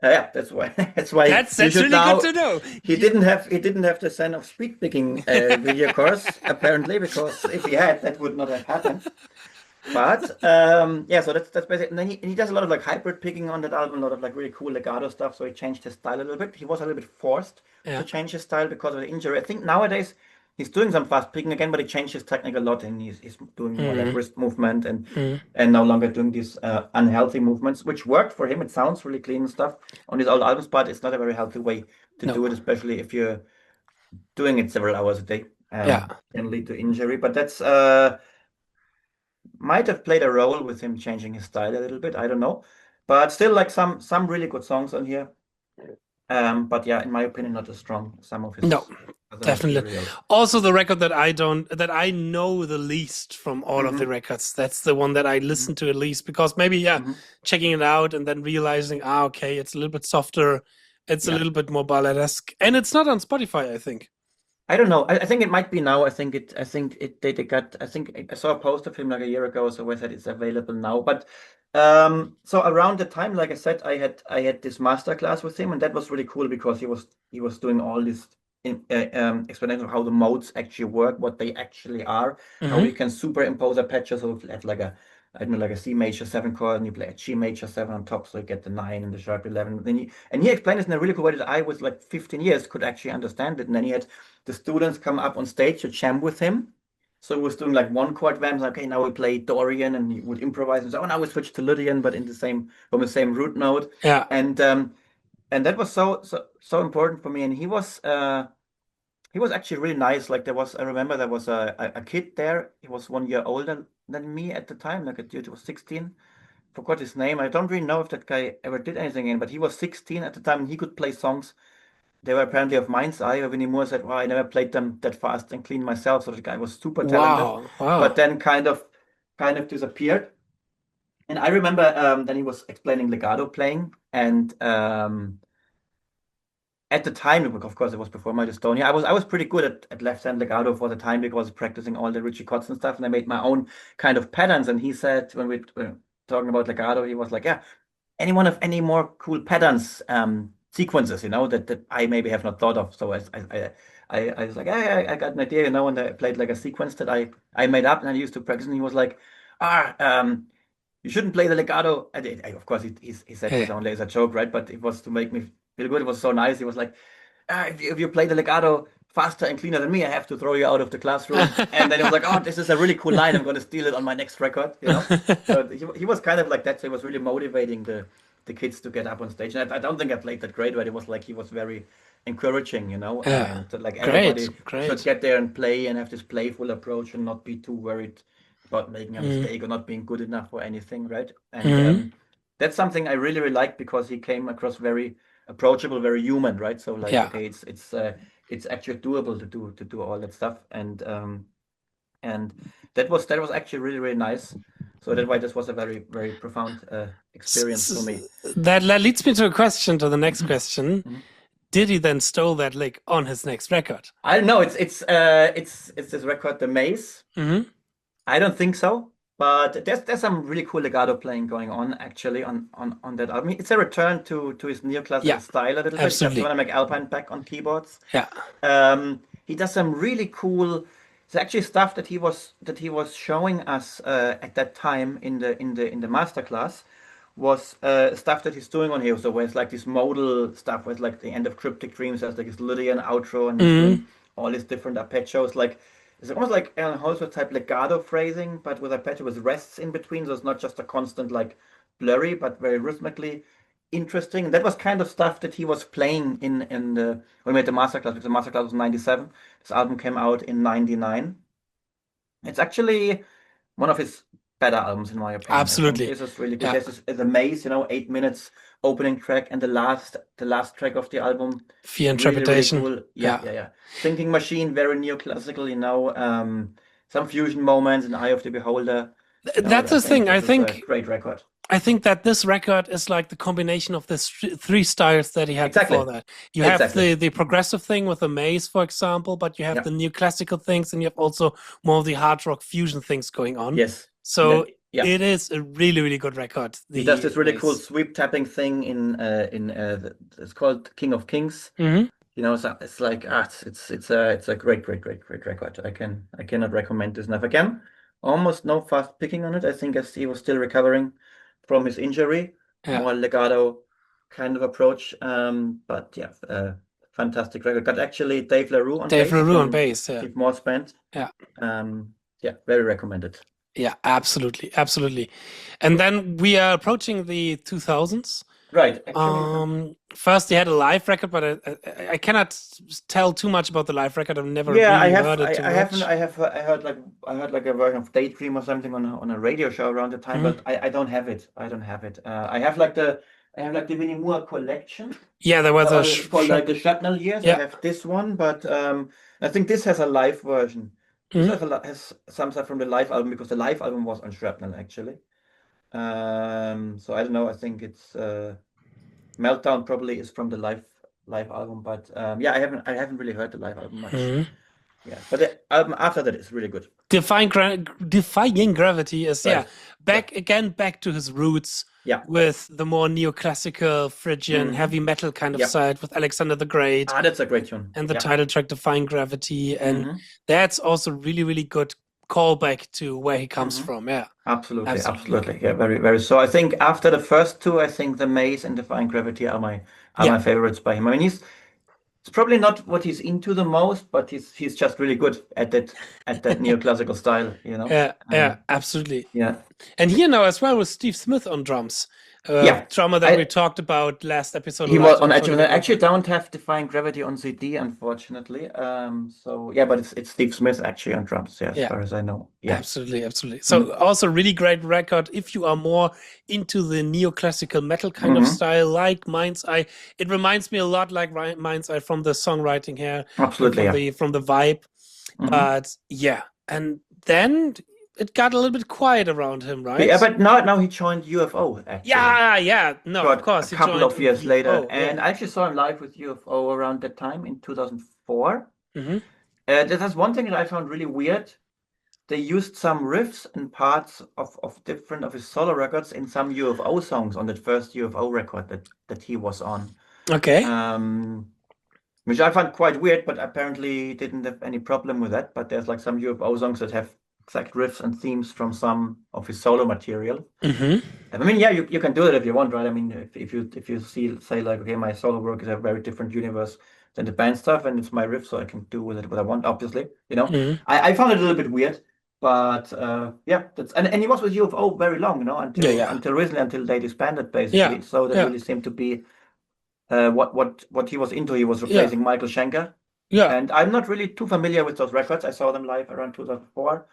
yeah, that's why. That's why That's you should really now. good to know. He didn't have the ZEN of Speedpicking video course apparently, because if he had, that would not have happened. But yeah, so that's basically. And then he does a lot of like hybrid picking on that album, a lot of like really cool legato stuff. So he changed his style a little bit. He was a little bit forced to change his style because of the injury. I think nowadays he's doing some fast picking again, but he changed his technique a lot, and he's doing more like wrist movement and no longer doing these unhealthy movements, which worked for him. It sounds really clean and stuff on his old albums, but it's not a very healthy way to do it, especially if you're doing it several hours a day. Can lead to injury. But that's might have played a role with him changing his style a little bit. I don't know, but still, like some really good songs on here. But yeah, in my opinion, not as strong as some of his. No, definitely. material. Also, the record that I know the least from all of the records. That's the one that I listen to at least, because maybe checking it out and then realizing, okay, it's a little bit softer, it's a little bit more balladesque, and it's not on Spotify, I think. I don't know. I think it might be now. I think they got. I think I saw a post of him like a year ago, so I said it's available now. But so around the time, like I said, I had this masterclass with him, and that was really cool because he was doing all this explanation of how the modes actually work, what they actually are, how you can superimpose a patch. So at like a, I don't know, like a C major 7 chord, and you play a G major 7 on top, so you get the 9 and the sharp 11. Then he explained this in a really cool way that I, with like 15 years, could actually understand it. And then he had the students come up on stage to jam with him. So he was doing like 1 chord vamps. Okay, now we play Dorian, and he would improvise and say, oh, now we switch to Lydian, but in the same root note. Yeah. And that was so important for me. And he was actually really nice. Like I remember there was a kid there. He was 1 year older than me at the time. Like a dude was 16. Forgot his name. I don't really know if that guy ever did anything in, but he was 16 at the time, and he could play songs. They were apparently of mind's eye. Vinnie Moore said, well, I never played them that fast and clean myself. So the guy was super talented, but then kind of disappeared. And I remember then he was explaining legato playing, and at the time, of course, it was before my dystonia. I was pretty good at left-hand legato for the time, because I was practicing all the Richie Kotzen stuff, and I made my own kind of patterns. And he said, when we were talking about legato, he was like, yeah, anyone have any more cool patterns, sequences, that I maybe have not thought of. So I was like, yeah, I got an idea, and I played like a sequence that I made up and I used to practice. And he was like, you shouldn't play the legato. Of course, he said it only as a joke, right? But it was to make me feel good. It was so nice. He was like, if you play the legato faster and cleaner than me, I have to throw you out of the classroom. And then he was like, oh, this is a really cool line. I'm going to steal it on my next record. So he was kind of like that. So he was really motivating the kids to get up on stage. And I don't think I played that great, but it was like he was very encouraging, and so like everybody should get there and play and have this playful approach and not be too worried about making a mistake or not being good enough for anything, right? And that's something I really, really liked, because he came across very approachable, very human, right? So like, okay, it's actually doable to do all that stuff, and that was actually really, really nice. So that's why this was a very, very profound experience for me. That leads me to a question, to the next question. Did he then stole that lick on his next record? I don't know. It's this record, the Maze. I don't think so, but there's some really cool legato playing going on actually on that album. It's a return to his neoclassical style a little bit. Absolutely. He has McAlpine back on keyboards. Yeah. He does some really cool. It's actually stuff that he was showing us at that time in the masterclass, was stuff that he's doing on here. So where it's like this modal stuff, where it's like the end of Cryptic Dreams, there's like this Lydian outro, and doing all these different arpeggios. Like it's almost like Alan Holdsworth type legato phrasing, but with arpeggio with rests in between. So it's not just a constant like blurry, but very rhythmically interesting. And that was kind of stuff that he was playing in the when we made the masterclass, because the masterclass was 97. This album came out in 99. It's actually one of his better albums, in my opinion. Absolutely. This is really good. This is a Maze, 8 minutes opening track, and the last track of the album, Fear and Trepidation. Really cool. Yeah. Thinking Machine, very neoclassical, some fusion moments in Eye of the Beholder. That's the thing. I this is a think great record. I think that this record is like the combination of the three styles that he had Exactly. before that. You have Exactly. the progressive thing with the maze, for example, but you have Yeah. the neoclassical things, and you have also more of the hard rock fusion things going on. Yes. So Yeah. it is a really, really good record. He does this really cool sweep tapping thing in it's called King of Kings. Mm-hmm. You know, so it's like it's a great record. I cannot recommend this enough. Again, almost no fast picking on it. I think as he was still recovering from his injury, more legato kind of approach. But yeah, fantastic record. Got actually Dave LaRue on bass. Yeah. Steve Morse band. Yeah. Yeah, very recommended. Yeah, absolutely. And then we are approaching the 2000s. Right. Actually, first he had a live record, but I cannot tell too much about the live record. I've never heard it too much. I heard like a version of Daydream or something on a radio show around the time, but I don't have it. I have like the Vinnie Moore collection. Yeah, there was it's called like the Shrapnel Years. Yeah. I have this one, but I think this has a live version. This has some stuff from the live album, because the live album was on Shrapnel actually. So I don't know. I think it's Meltdown probably is from the live album, but yeah, I haven't really heard the live album much. Yeah, but the album after that is really good. Defying Gravity is back to his roots. Yeah, with the more neoclassical, Phrygian, heavy metal kind of side with Alexander the Great. That's a great tune. And the title track, Defying Gravity, and that's also really, really good callback to where he comes from. Yeah, absolutely. Yeah, very, very. So I think after the first two, I think The Maze and Defying Gravity are my favorites by him. I mean, it's probably not what he's into the most, but he's just really good at that neoclassical style, you know. Yeah, absolutely. Yeah, and here now as well with Steve Smith on drums. Drummer that we talked about last episode. He was on actually. I actually don't have Defying Gravity on CD, unfortunately. So yeah, but it's Steve Smith actually on drums. Yeah, as far as I know. Yeah, absolutely. So also really great record if you are more into the neoclassical metal kind of style, like Mind's Eye. It reminds me a lot like Mind's Eye from the songwriting here. Absolutely. From the vibe. But yeah, and then it got a little bit quiet around him, right? Yeah, but now he joined UFO, actually. Yeah. No, of course. A couple of years later. And I actually saw him live with UFO around that time in 2004. That's one thing that I found really weird. They used some riffs and parts of different of his solo records in some UFO songs on that first UFO record that he was on. Okay. Which I found quite weird, but apparently he didn't have any problem with that. But there's like some UFO songs that have exact riffs and themes from some of his solo material. I mean, yeah, you can do it if you want, right? I mean, if you say like, okay, my solo work is a very different universe than the band stuff, and it's my riff, so I can do with it what I want, obviously, you know. I found it a little bit weird, but yeah, and he was with UFO very long, you know, until recently, until they disbanded, basically. So that really seemed to be what he was into. He was replacing Michael Schenker. Yeah, and I'm not really too familiar with those records. I saw them live around 2004.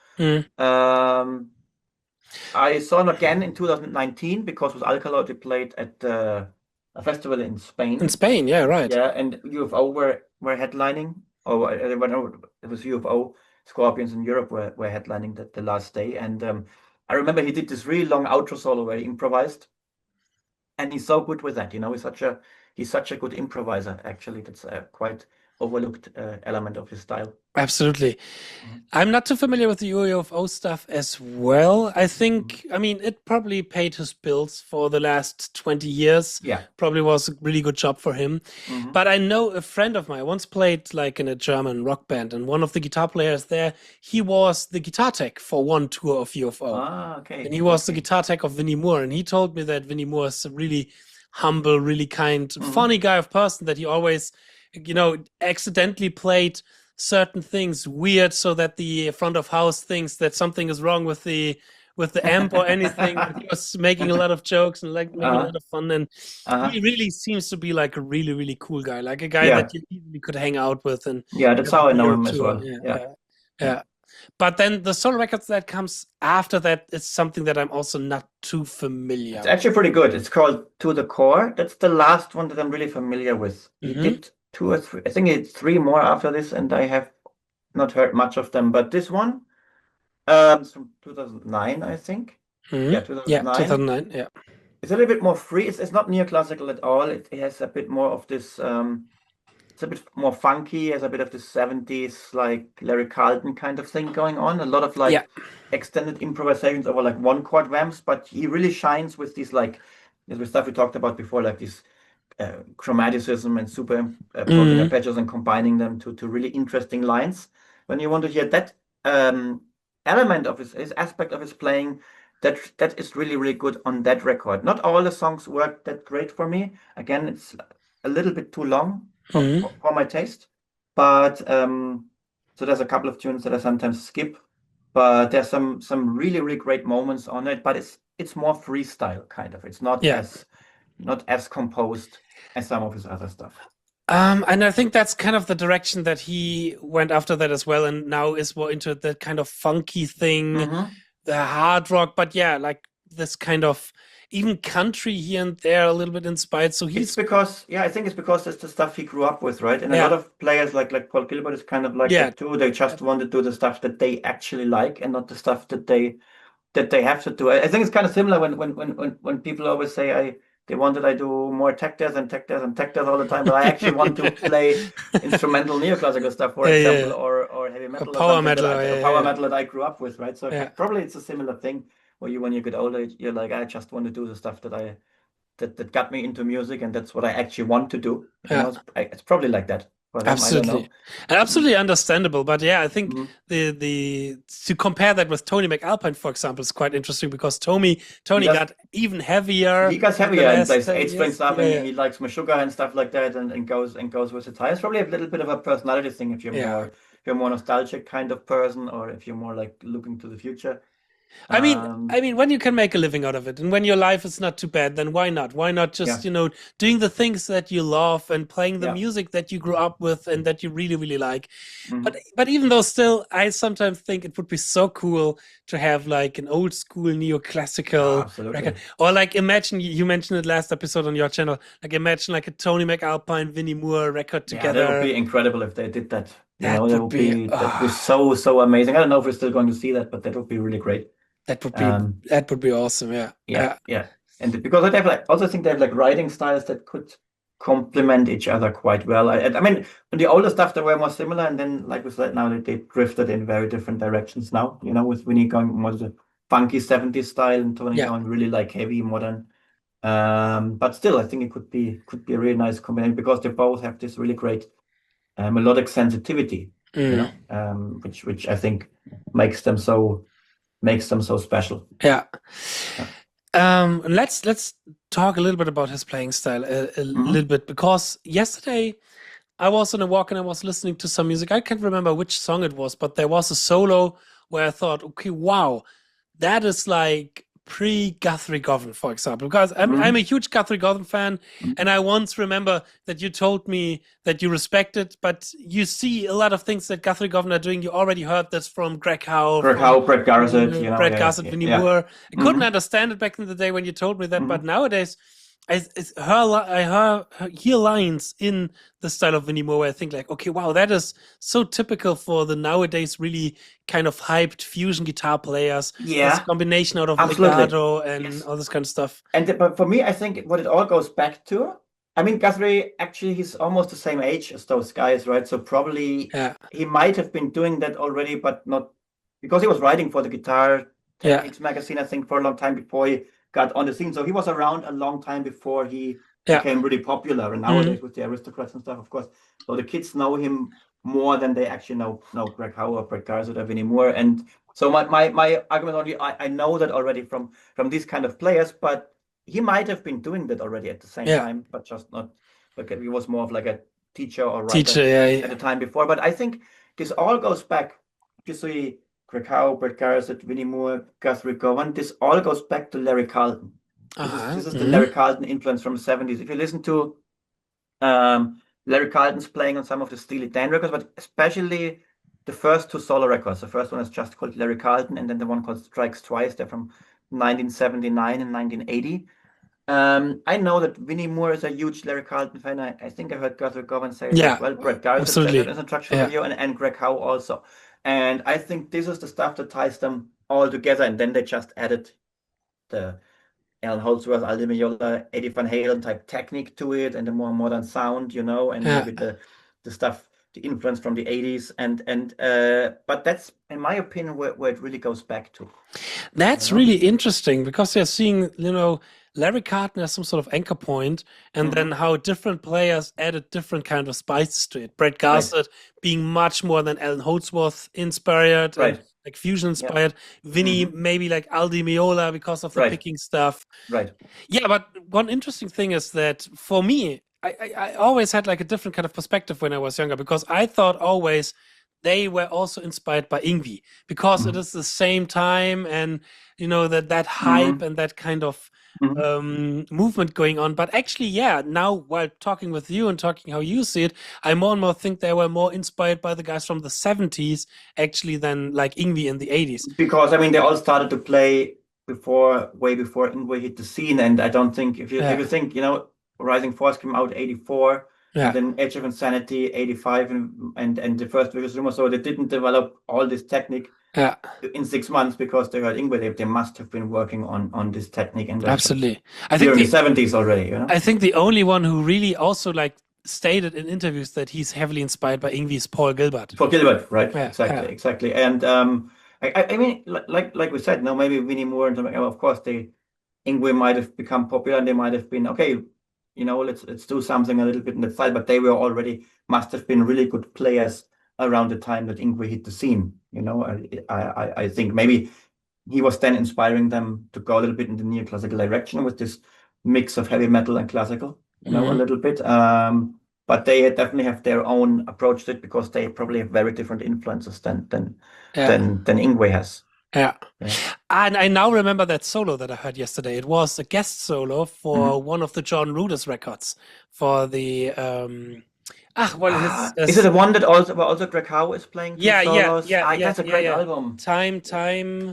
I saw them again in 2019 because with Alcalá they played at a festival in Spain. In Spain, yeah, right. Yeah, and UFO were headlining. It was UFO. Scorpions in Europe were headlining the last day. And I remember he did this really long outro solo where he improvised. And he's so good with that, you know. He's such a good improviser, actually. That's quite overlooked element of his style. Absolutely. I'm not too familiar with the UFO stuff as well. I think, I mean, it probably paid his bills for the last 20 years. Yeah. Probably was a really good job for him. But I know a friend of mine once played like in a German rock band, and one of the guitar players there, he was the guitar tech for one tour of UFO. Okay. And he was the guitar tech of Vinnie Moore. And he told me that Vinnie Moore is a really humble, really kind, funny guy of person, that he always, you know, accidentally played certain things weird so that the front of house thinks that something is wrong with the amp or anything. He was making a lot of jokes and like making a lot of fun, and he really seems to be like a really, really cool guy, like a guy that you easily could hang out with. And that's how I know him as well. Yeah. But then the solo records that comes after that is something that I'm also not too familiar. It's actually pretty good. It's called To the Core. That's the last one that I'm really familiar with. He did 2 or 3, I think it's 3 more after this, and I have not heard much of them. But this one, It's from 2009, I think. Mhm. Yeah, Yeah, 2009. 2009. Yeah. It's a little bit more free. It's not neoclassical at all. It has a bit more of this. It's a bit more funky. Has a bit of this 70s like Larry Carlton kind of thing going on. A lot of like Yeah. extended improvisations over like one chord vamps, but he really shines with these like the stuff we talked about before, like this chromaticism and superimposing Mhm. arpeggios and combining them to really interesting lines. When you want to hear that element of his aspect of his playing, that is really, really good on that record. Not all the songs work that great for me. Again, it's a little bit too long Mhm. for my taste. But so there's a couple of tunes that I sometimes skip. But there's some really, really great moments on it. But it's more freestyle kind of. It's not Yeah. not as composed as some of his other stuff. And I think that's kind of the direction that he went after that as well, and now is more into the kind of funky thing, Mhm. the hard rock, but yeah, like this kind of even country here and there, a little bit inspired. So It's he's because, yeah, I think it's because it's the stuff he grew up with, right? And a Yeah. lot of players like Paul Gilbert is kind of like Yeah. that too. They just want to do the stuff that they actually like and not the stuff that they have to do. I think it's kind of similar when people always say they want that I do more tech death and tech death and tech death all the time, but I actually want to play instrumental neoclassical stuff, for Yeah, yeah, example, yeah. or heavy metal or power something metal, or power metal that I grew up with, right? So Yeah. probably it's a similar thing where when you get older, you're like, I just want to do the stuff that got me into music, and that's what I actually want to do. You Yeah. know, it's probably like that for them. I don't know. Absolutely. And absolutely understandable. But yeah, I think Mhm. the to compare that with Tony McAlpine, for example, is quite interesting because Tony does- got even heavier. He gets in the heavier and last plays 10 eight-string years. stuff, Yeah, and yeah. he likes Meshuggah and stuff like that, and goes with the tires. Probably a little bit of a personality thing if you're Yeah. more nostalgic kind of person, or if you're more like looking to the future. I mean, when you can make a living out of it, and when your life is not too bad, then why not? Why not just, Yeah. doing the things that you love and playing the Yeah. music that you grew up with and that you really, really like. Mhm. But even though still, I sometimes think it would be so cool to have like an old school neoclassical Absolutely. record. Or like imagine, you mentioned it last episode on your channel, like imagine like a Tony McAlpine, Vinnie Moore record Yeah, together. that would be incredible if they did that. That that would be- that'd be so amazing. I don't know if we're still going to see that, but that would be really great. That would be awesome. Yeah. Yeah. And because they have also think they have like writing styles that could complement each other quite well. I mean, in the older stuff they were more similar, and then like we said, now they drifted in very different directions now. With Vinnie going more to the funky 70s style and Tony going really like heavy modern. But still, I think it could be a really nice combination because they both have this really great melodic sensitivity, which I think makes them so special. Yeah. Let's talk a little bit about his playing style a little bit, because yesterday I was on a walk and I was listening to some music. I can't remember which song it was, but there was a solo where I thought, okay, wow, that is like pre-Guthrie Govan, for example, because I'm a huge Guthrie Govan fan, and I once remember that you told me that you respect it, but you see a lot of things that Guthrie Govan are doing. You already heard this from Greg Howe, Brett Garsett, Brett Garsett, Vinnie Moore. I couldn't understand it back in the day when you told me that, but nowadays I hear lines in the style of Vinnie Moore where I think like, okay, wow, that is so typical for the nowadays really kind of hyped fusion guitar players. Yeah. This combination out of Absolutely. legato and all this kind of stuff. But for me, I think what it all goes back to, I mean, Guthrie, actually, he's almost the same age as those guys, right? So probably he might have been doing that already, but not because he was writing for the Guitar Techniques magazine, I think, for a long time before he got on the scene. So he was around a long time before he became really popular. And nowadays with the Aristocrats and stuff, of course, so the kids know him more than they actually know Greg Howe or Brett Garsett or Vinnie Moore. And so my argument only, I know that already from these kind of players, but he might have been doing that already at the same time, but just not. He was more of like a teacher or writer at the time before. But I think this all goes back. You see Greg Howe, Brett Garsett, Vinnie Moore, Guthrie Govan. This all goes back to Larry Carlton. This is the Larry Carlton influence from the 70s. If you listen to Larry Carlton's playing on some of the Steely Dan records, but especially the first two solo records. The first one is just called Larry Carlton, and then the one called Strikes Twice. They're from 1979 and 1980. I know that Vinnie Moore is a huge Larry Carlton fan. I think I heard Guthrie Govan say it as well. Brett Garsett said it in his introduction video, and Greg Howe also. And I think this is the stuff that ties them all together. And then they just added the Allen Holdsworth, Aldi Meola, Eddie Van Halen type technique to it, and the more modern sound, you know, and maybe the stuff, the influence from the 80s, but that's, in my opinion, where it really goes back to. That's really interesting, because you're seeing, you know, Larry Carlton as some sort of anchor point, and then how different players added different kind of spices to it. Brett Garsett being much more than Allen Holdsworth inspired, and like fusion inspired. Vinnie maybe like Aldi Meola because of the picking stuff. Yeah, but one interesting thing is that for me, I always had like a different kind of perspective when I was younger, because I thought always they were also inspired by Yngwie, because it is the same time, and you know, that hype and that kind of movement going on. But actually, yeah, now while talking with you and talking how you see it, I more and more think they were more inspired by the guys from the 70s actually than like Yngwie in the 80s. Because I mean, they all started to play way before Yngwie hit the scene, and I don't think if you think, you know, Rising Force came out 84. And then Edge of Insanity 85 and the first Vicious Rumor. So they didn't develop all this technique in 6 months because they heard Yngwie. They must have been working on this technique and absolutely. I think in the 70s already. You know? I think the only one who really also like stated in interviews that he's heavily inspired by Yngwie is Paul Gilbert. Paul Gilbert, right? Exactly. And I mean, like we said, no, maybe Vinnie Moore and something. Of course, Yngwie might have become popular, and they might have been okay. You know, let's do something a little bit in the style, but they must have been really good players around the time that Yngwie hit the scene. You know, I think maybe he was then inspiring them to go a little bit in the neoclassical direction with this mix of heavy metal and classical, you know, a little bit. But they definitely have their own approach to it, because they probably have very different influences than Yngwie has. Yeah. And I now remember that solo that I heard yesterday. It was a guest solo for one of the Jordan Rudess records for the is it the one that also Greg Howe is playing? That's a great album. Time.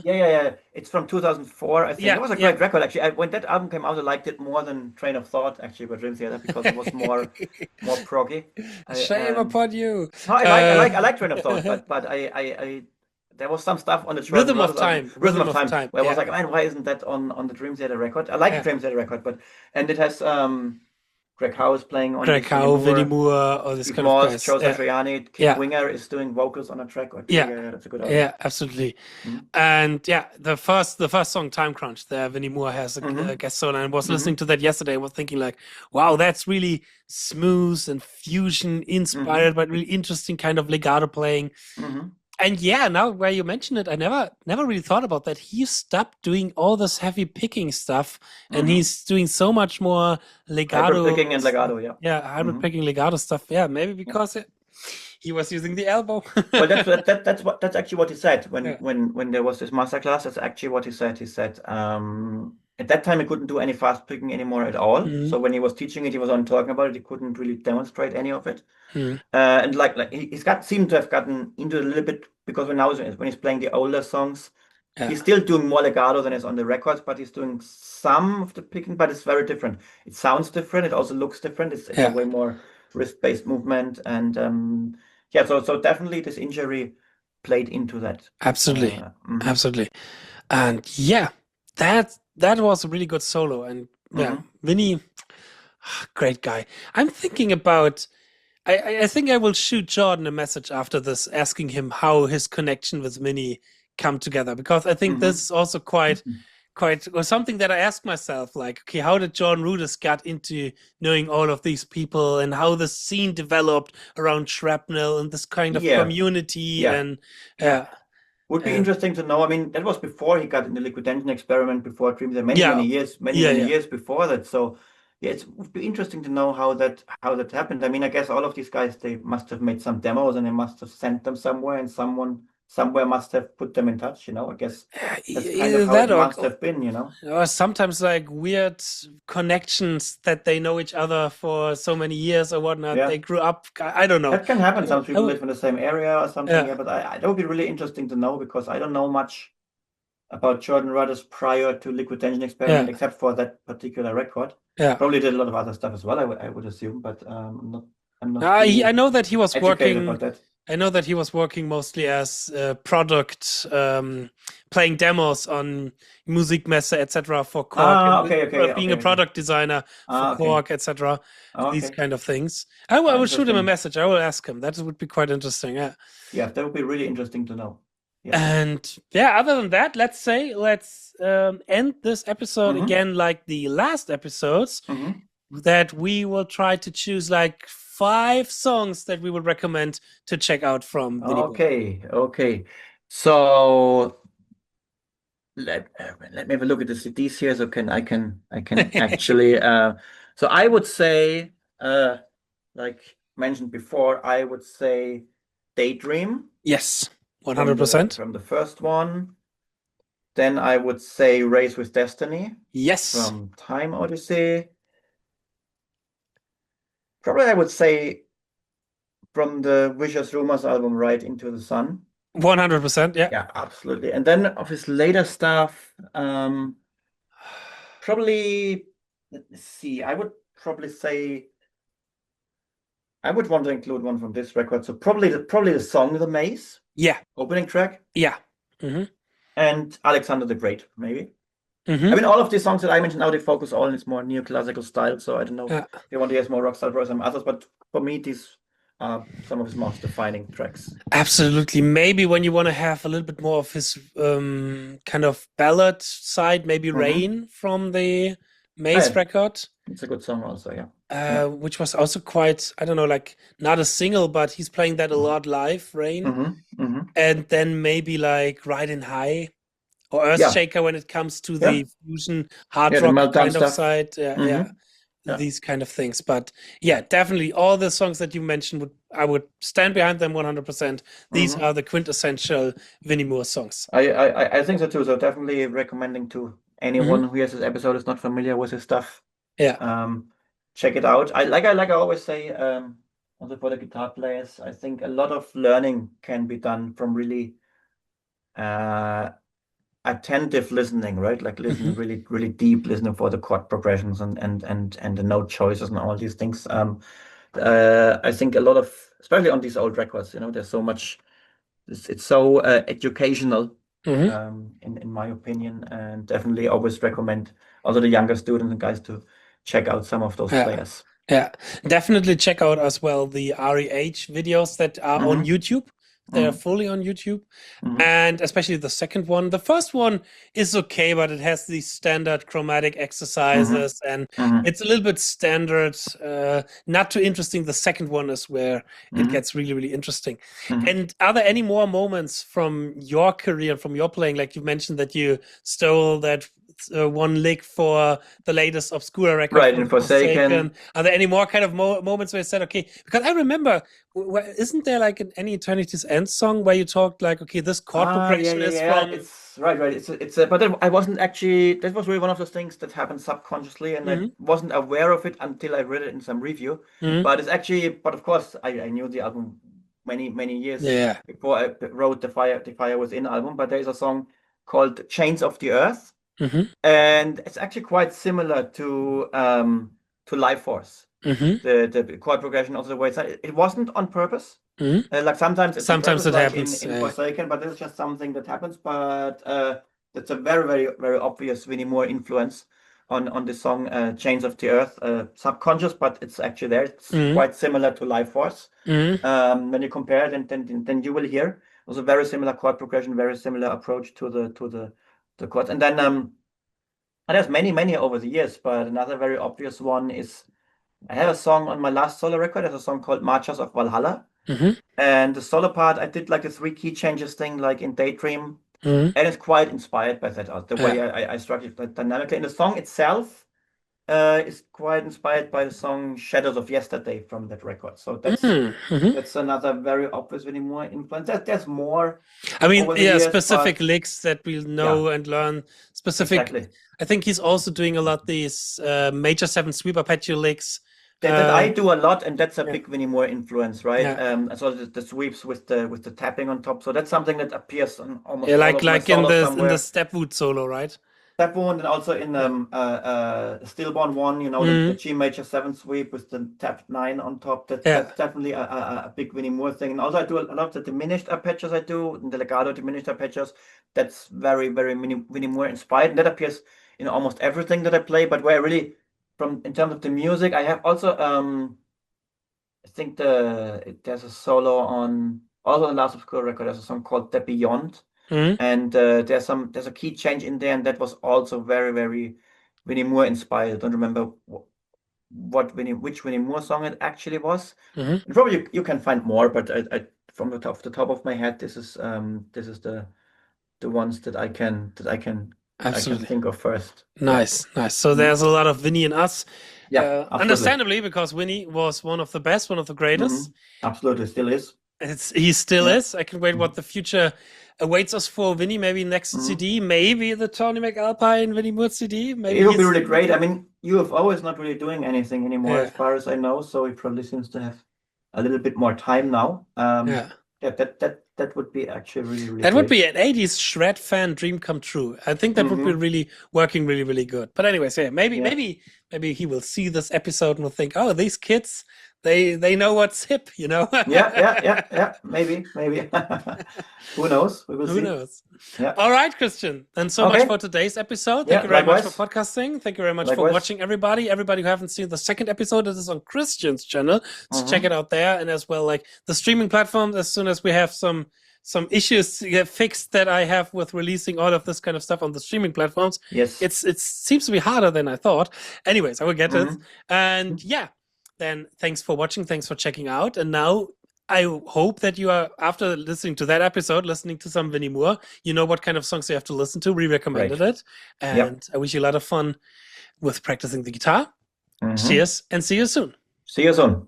Yeah. It's from 2004. I think it was a great record actually. When that album came out, I liked it more than Train of Thought actually by Dream Theater, because it was more proggy. Shame upon you. No, I like Train of Thought, but I there was some stuff on the Rhythm of Time. Where I was like, man, why isn't that on the Dream Theater record? I like the Dream Theater record, and it has Greg Howe is playing on Greg Howe, Vinnie Moore, all this kind of guys. Joe Satriani, Kip Winger is doing vocals on a track. That's a good album. Yeah, absolutely. And the first song, Time Crunch, there Vinnie Moore has a guest solo, and I was listening to that yesterday. I was thinking like, wow, that's really smooth and fusion inspired, but really interesting kind of legato playing. And now where you mention it, I never really thought about that. He stopped doing all this heavy picking stuff, and he's doing so much more legato. Hybrid picking and legato, hybrid picking legato stuff. Yeah, maybe because he was using the elbow. Well, that's actually what he said when there was this masterclass. That's actually what he said. He said at that time he couldn't do any fast picking anymore at all. So when he was teaching it, he was on talking about it. He couldn't really demonstrate any of it. And like he's seemed to have gotten into it a little bit, because when he's playing the older songs, he's still doing more legato than is on the records, but he's doing some of the picking, but it's very different. It sounds different. It also looks different. It's a way more wrist-based movement, and so definitely this injury played into that. Absolutely. And that was a really good solo, and Vinnie, great guy. I'm thinking about, I think I will shoot Jordan a message after this, asking him how his connection with Vinnie come together, because I think this is also quite or something that I ask myself, like, okay, how did Jordan Rudess get into knowing all of these people, and how the scene developed around Shrapnel and this kind of community and would be interesting to know. I mean, that was before he got in the Liquid Engine experiment, before Dream Theater, many years before that. So it would be interesting to know how that happened. I mean, I guess all of these guys, they must have made some demos, and they must have sent them somewhere, and someone somewhere must have put them in touch, you know. I guess that's kind of how it must have been, you know. Or sometimes like weird connections that they know each other for so many years or whatnot. They grew up. I don't know. That can happen. Some people live in the same area or something. But that would be really interesting to know, because I don't know much about Jordan Rudess prior to Liquid Engine experiment, except for that particular record. Probably did a lot of other stuff as well, I would assume, but I'm not I know that he was working about that. I know that he was working mostly as product, playing demos on Musikmesse, etc. for Korg, and being a product designer for Korg, etc. These kind of things. I will shoot him a message. I will ask him. That would be quite interesting. Yeah. Yeah, that would be really interesting to know. Yeah. And yeah, other than that, let's end this episode again like the last episodes. That we will try to choose like 5 songs that we would recommend to check out from Vinnie. Okay. So let me have a look at the CDs here, so I can actually. So I would say, like mentioned before, I would say Daydream. Yes, 100%. From the first one. Then I would say Race with Destiny. Yes. From Time Odyssey. Probably I would say from the Vicious Rumors album, Right Into the Sun. 100%, yeah. Yeah, absolutely. And then of his later stuff, probably, let's see, I would probably say, I would want to include one from this record. So probably the song The Maze. Yeah. Opening track. Yeah. And Alexander the Great, maybe. I mean, all of these songs that I mentioned now, they focus all in its more neoclassical style. So I don't know if they want to hear more rock style for some others, but for me, these are some of his most defining tracks. Absolutely. Maybe when you want to have a little bit more of his kind of ballad side, maybe Rain from the Maze record. It's a good song also, which was also quite, I don't know, like not a single, but he's playing that a lot live, Rain. And then maybe like Riding High. Or Earthshaker when it comes to the fusion hard rock kind of side. These kind of things. But yeah, definitely all the songs that you mentioned, I would stand behind them 100%. These are the quintessential Vinnie Moore songs. I think so too. So definitely recommending to anyone who hears this episode is not familiar with his stuff. Yeah. Check it out. I always say, also for the guitar players, I think a lot of learning can be done from really attentive listening, right? Like listening really, really deep, listening for the chord progressions and the note choices and all these things. I think a lot of, especially on these old records, there's so much. It's so educational, in my opinion, and definitely always recommend also the younger students and guys to check out some of those players. Yeah, definitely check out as well the REH videos that are on YouTube. They're fully on YouTube, and especially the second one. The first one is okay, but it has these standard chromatic exercises, and it's a little bit standard, not too interesting. The second one is where it gets really, really interesting. And are there any more moments from your career, from your playing, like you mentioned that you stole that one lick for the latest Obscura record, right, in Forsaken? Are there any more kind of moments where you said, okay, because I remember, isn't there like an Any Eternity's End song where you talked like, okay, this chord progression is from... It's right. But then I wasn't actually, that was really one of those things that happened subconsciously, and I wasn't aware of it until I read it in some review. But it's actually, but of course, I knew the album many years before I wrote the Fire Within album, but there's a song called Chains of the Earth. And it's actually quite similar to Life Force. The chord progression of the way it wasn't on purpose. Like sometimes it happens in Forsaken, but this is just something that happens. But it's a very very obvious Vinnie Moore influence on the song Chains of the Earth, subconscious, but it's actually there. It's quite similar to Life Force. When you compare it, then you will hear also very similar chord progression, very similar approach to the chords. And then there's many over the years, but another very obvious one is I have a song on my last solo record. There's a song called Marchers of Valhalla. And the solo part, I did like the 3 key changes thing, like in Daydream. And it's quite inspired by that, the way I structured that dynamically. And the song itself is quite inspired by the song Shadows of Yesterday from that record. So that's another very obvious Vinnie Moore influence. There's more. I mean, specific licks that we'll know and learn. Specific. Exactly. I think he's also doing a lot these major 7 sweep arpeggio licks. That I do a lot, and that's a big Vinnie Moore influence, right? So the sweeps with the tapping on top. So that's something that appears on almost all of my like in solos somewhere. the Stepwood solo, right? That one, and also in Stillborn 1, you know, the G major 7 sweep with the tapped 9 on top. That's definitely a big Vinnie Moore thing. And also I do a lot of the diminished arpeggios I do, and the legato diminished arpeggios. That's very, very Vinnie Moore inspired. And that appears in almost everything that I play. But where I really, in terms of the music, I have also, I think there's a solo on, also on the Last Obscure record, there's a song called The Beyond. And there's a key change in there, and that was also very, very Vinnie Moore inspired. I don't remember which Vinnie Moore song it actually was. Probably you can find more, but I from the top of my head, this is the ones that I can think of first. Nice. So there's a lot of Vinnie in us. Yeah, understandably, because Vinnie was one of the best, one of the greatest. Absolutely, still is. He still is. I can wait what the future awaits us for Vinnie. Maybe next CD, maybe the Tony McAlpine Vinnie Moore CD. Maybe it would be really great. I mean, UFO is not really doing anything anymore, as far as I know. So he probably seems to have a little bit more time now. That would be actually really, really. That would be an 80s shred fan dream come true. I think that would be really working really, really good. But anyways, maybe he will see this episode and will think, oh, these kids, they know what's hip, you know? yeah. Maybe. Who knows? We will see. Who knows? Yeah. All right, Christian. Then so much for today's episode. Thank you very much for podcasting. Thank you very much for watching, everybody. Everybody who haven't seen the second episode, this is on Christian's channel. So check it out there. And as well, like the streaming platform, as soon as we have some issues fixed that I have with releasing all of this kind of stuff on the streaming platforms. Yes. It seems to be harder than I thought. Anyways, I will get it. And then thanks for watching. Thanks for checking out. And now I hope that you are, after listening to that episode, listening to some Vinnie Moore, you know what kind of songs you have to listen to. We recommended it. And I wish you a lot of fun with practicing the guitar. Cheers and see you soon. See you soon.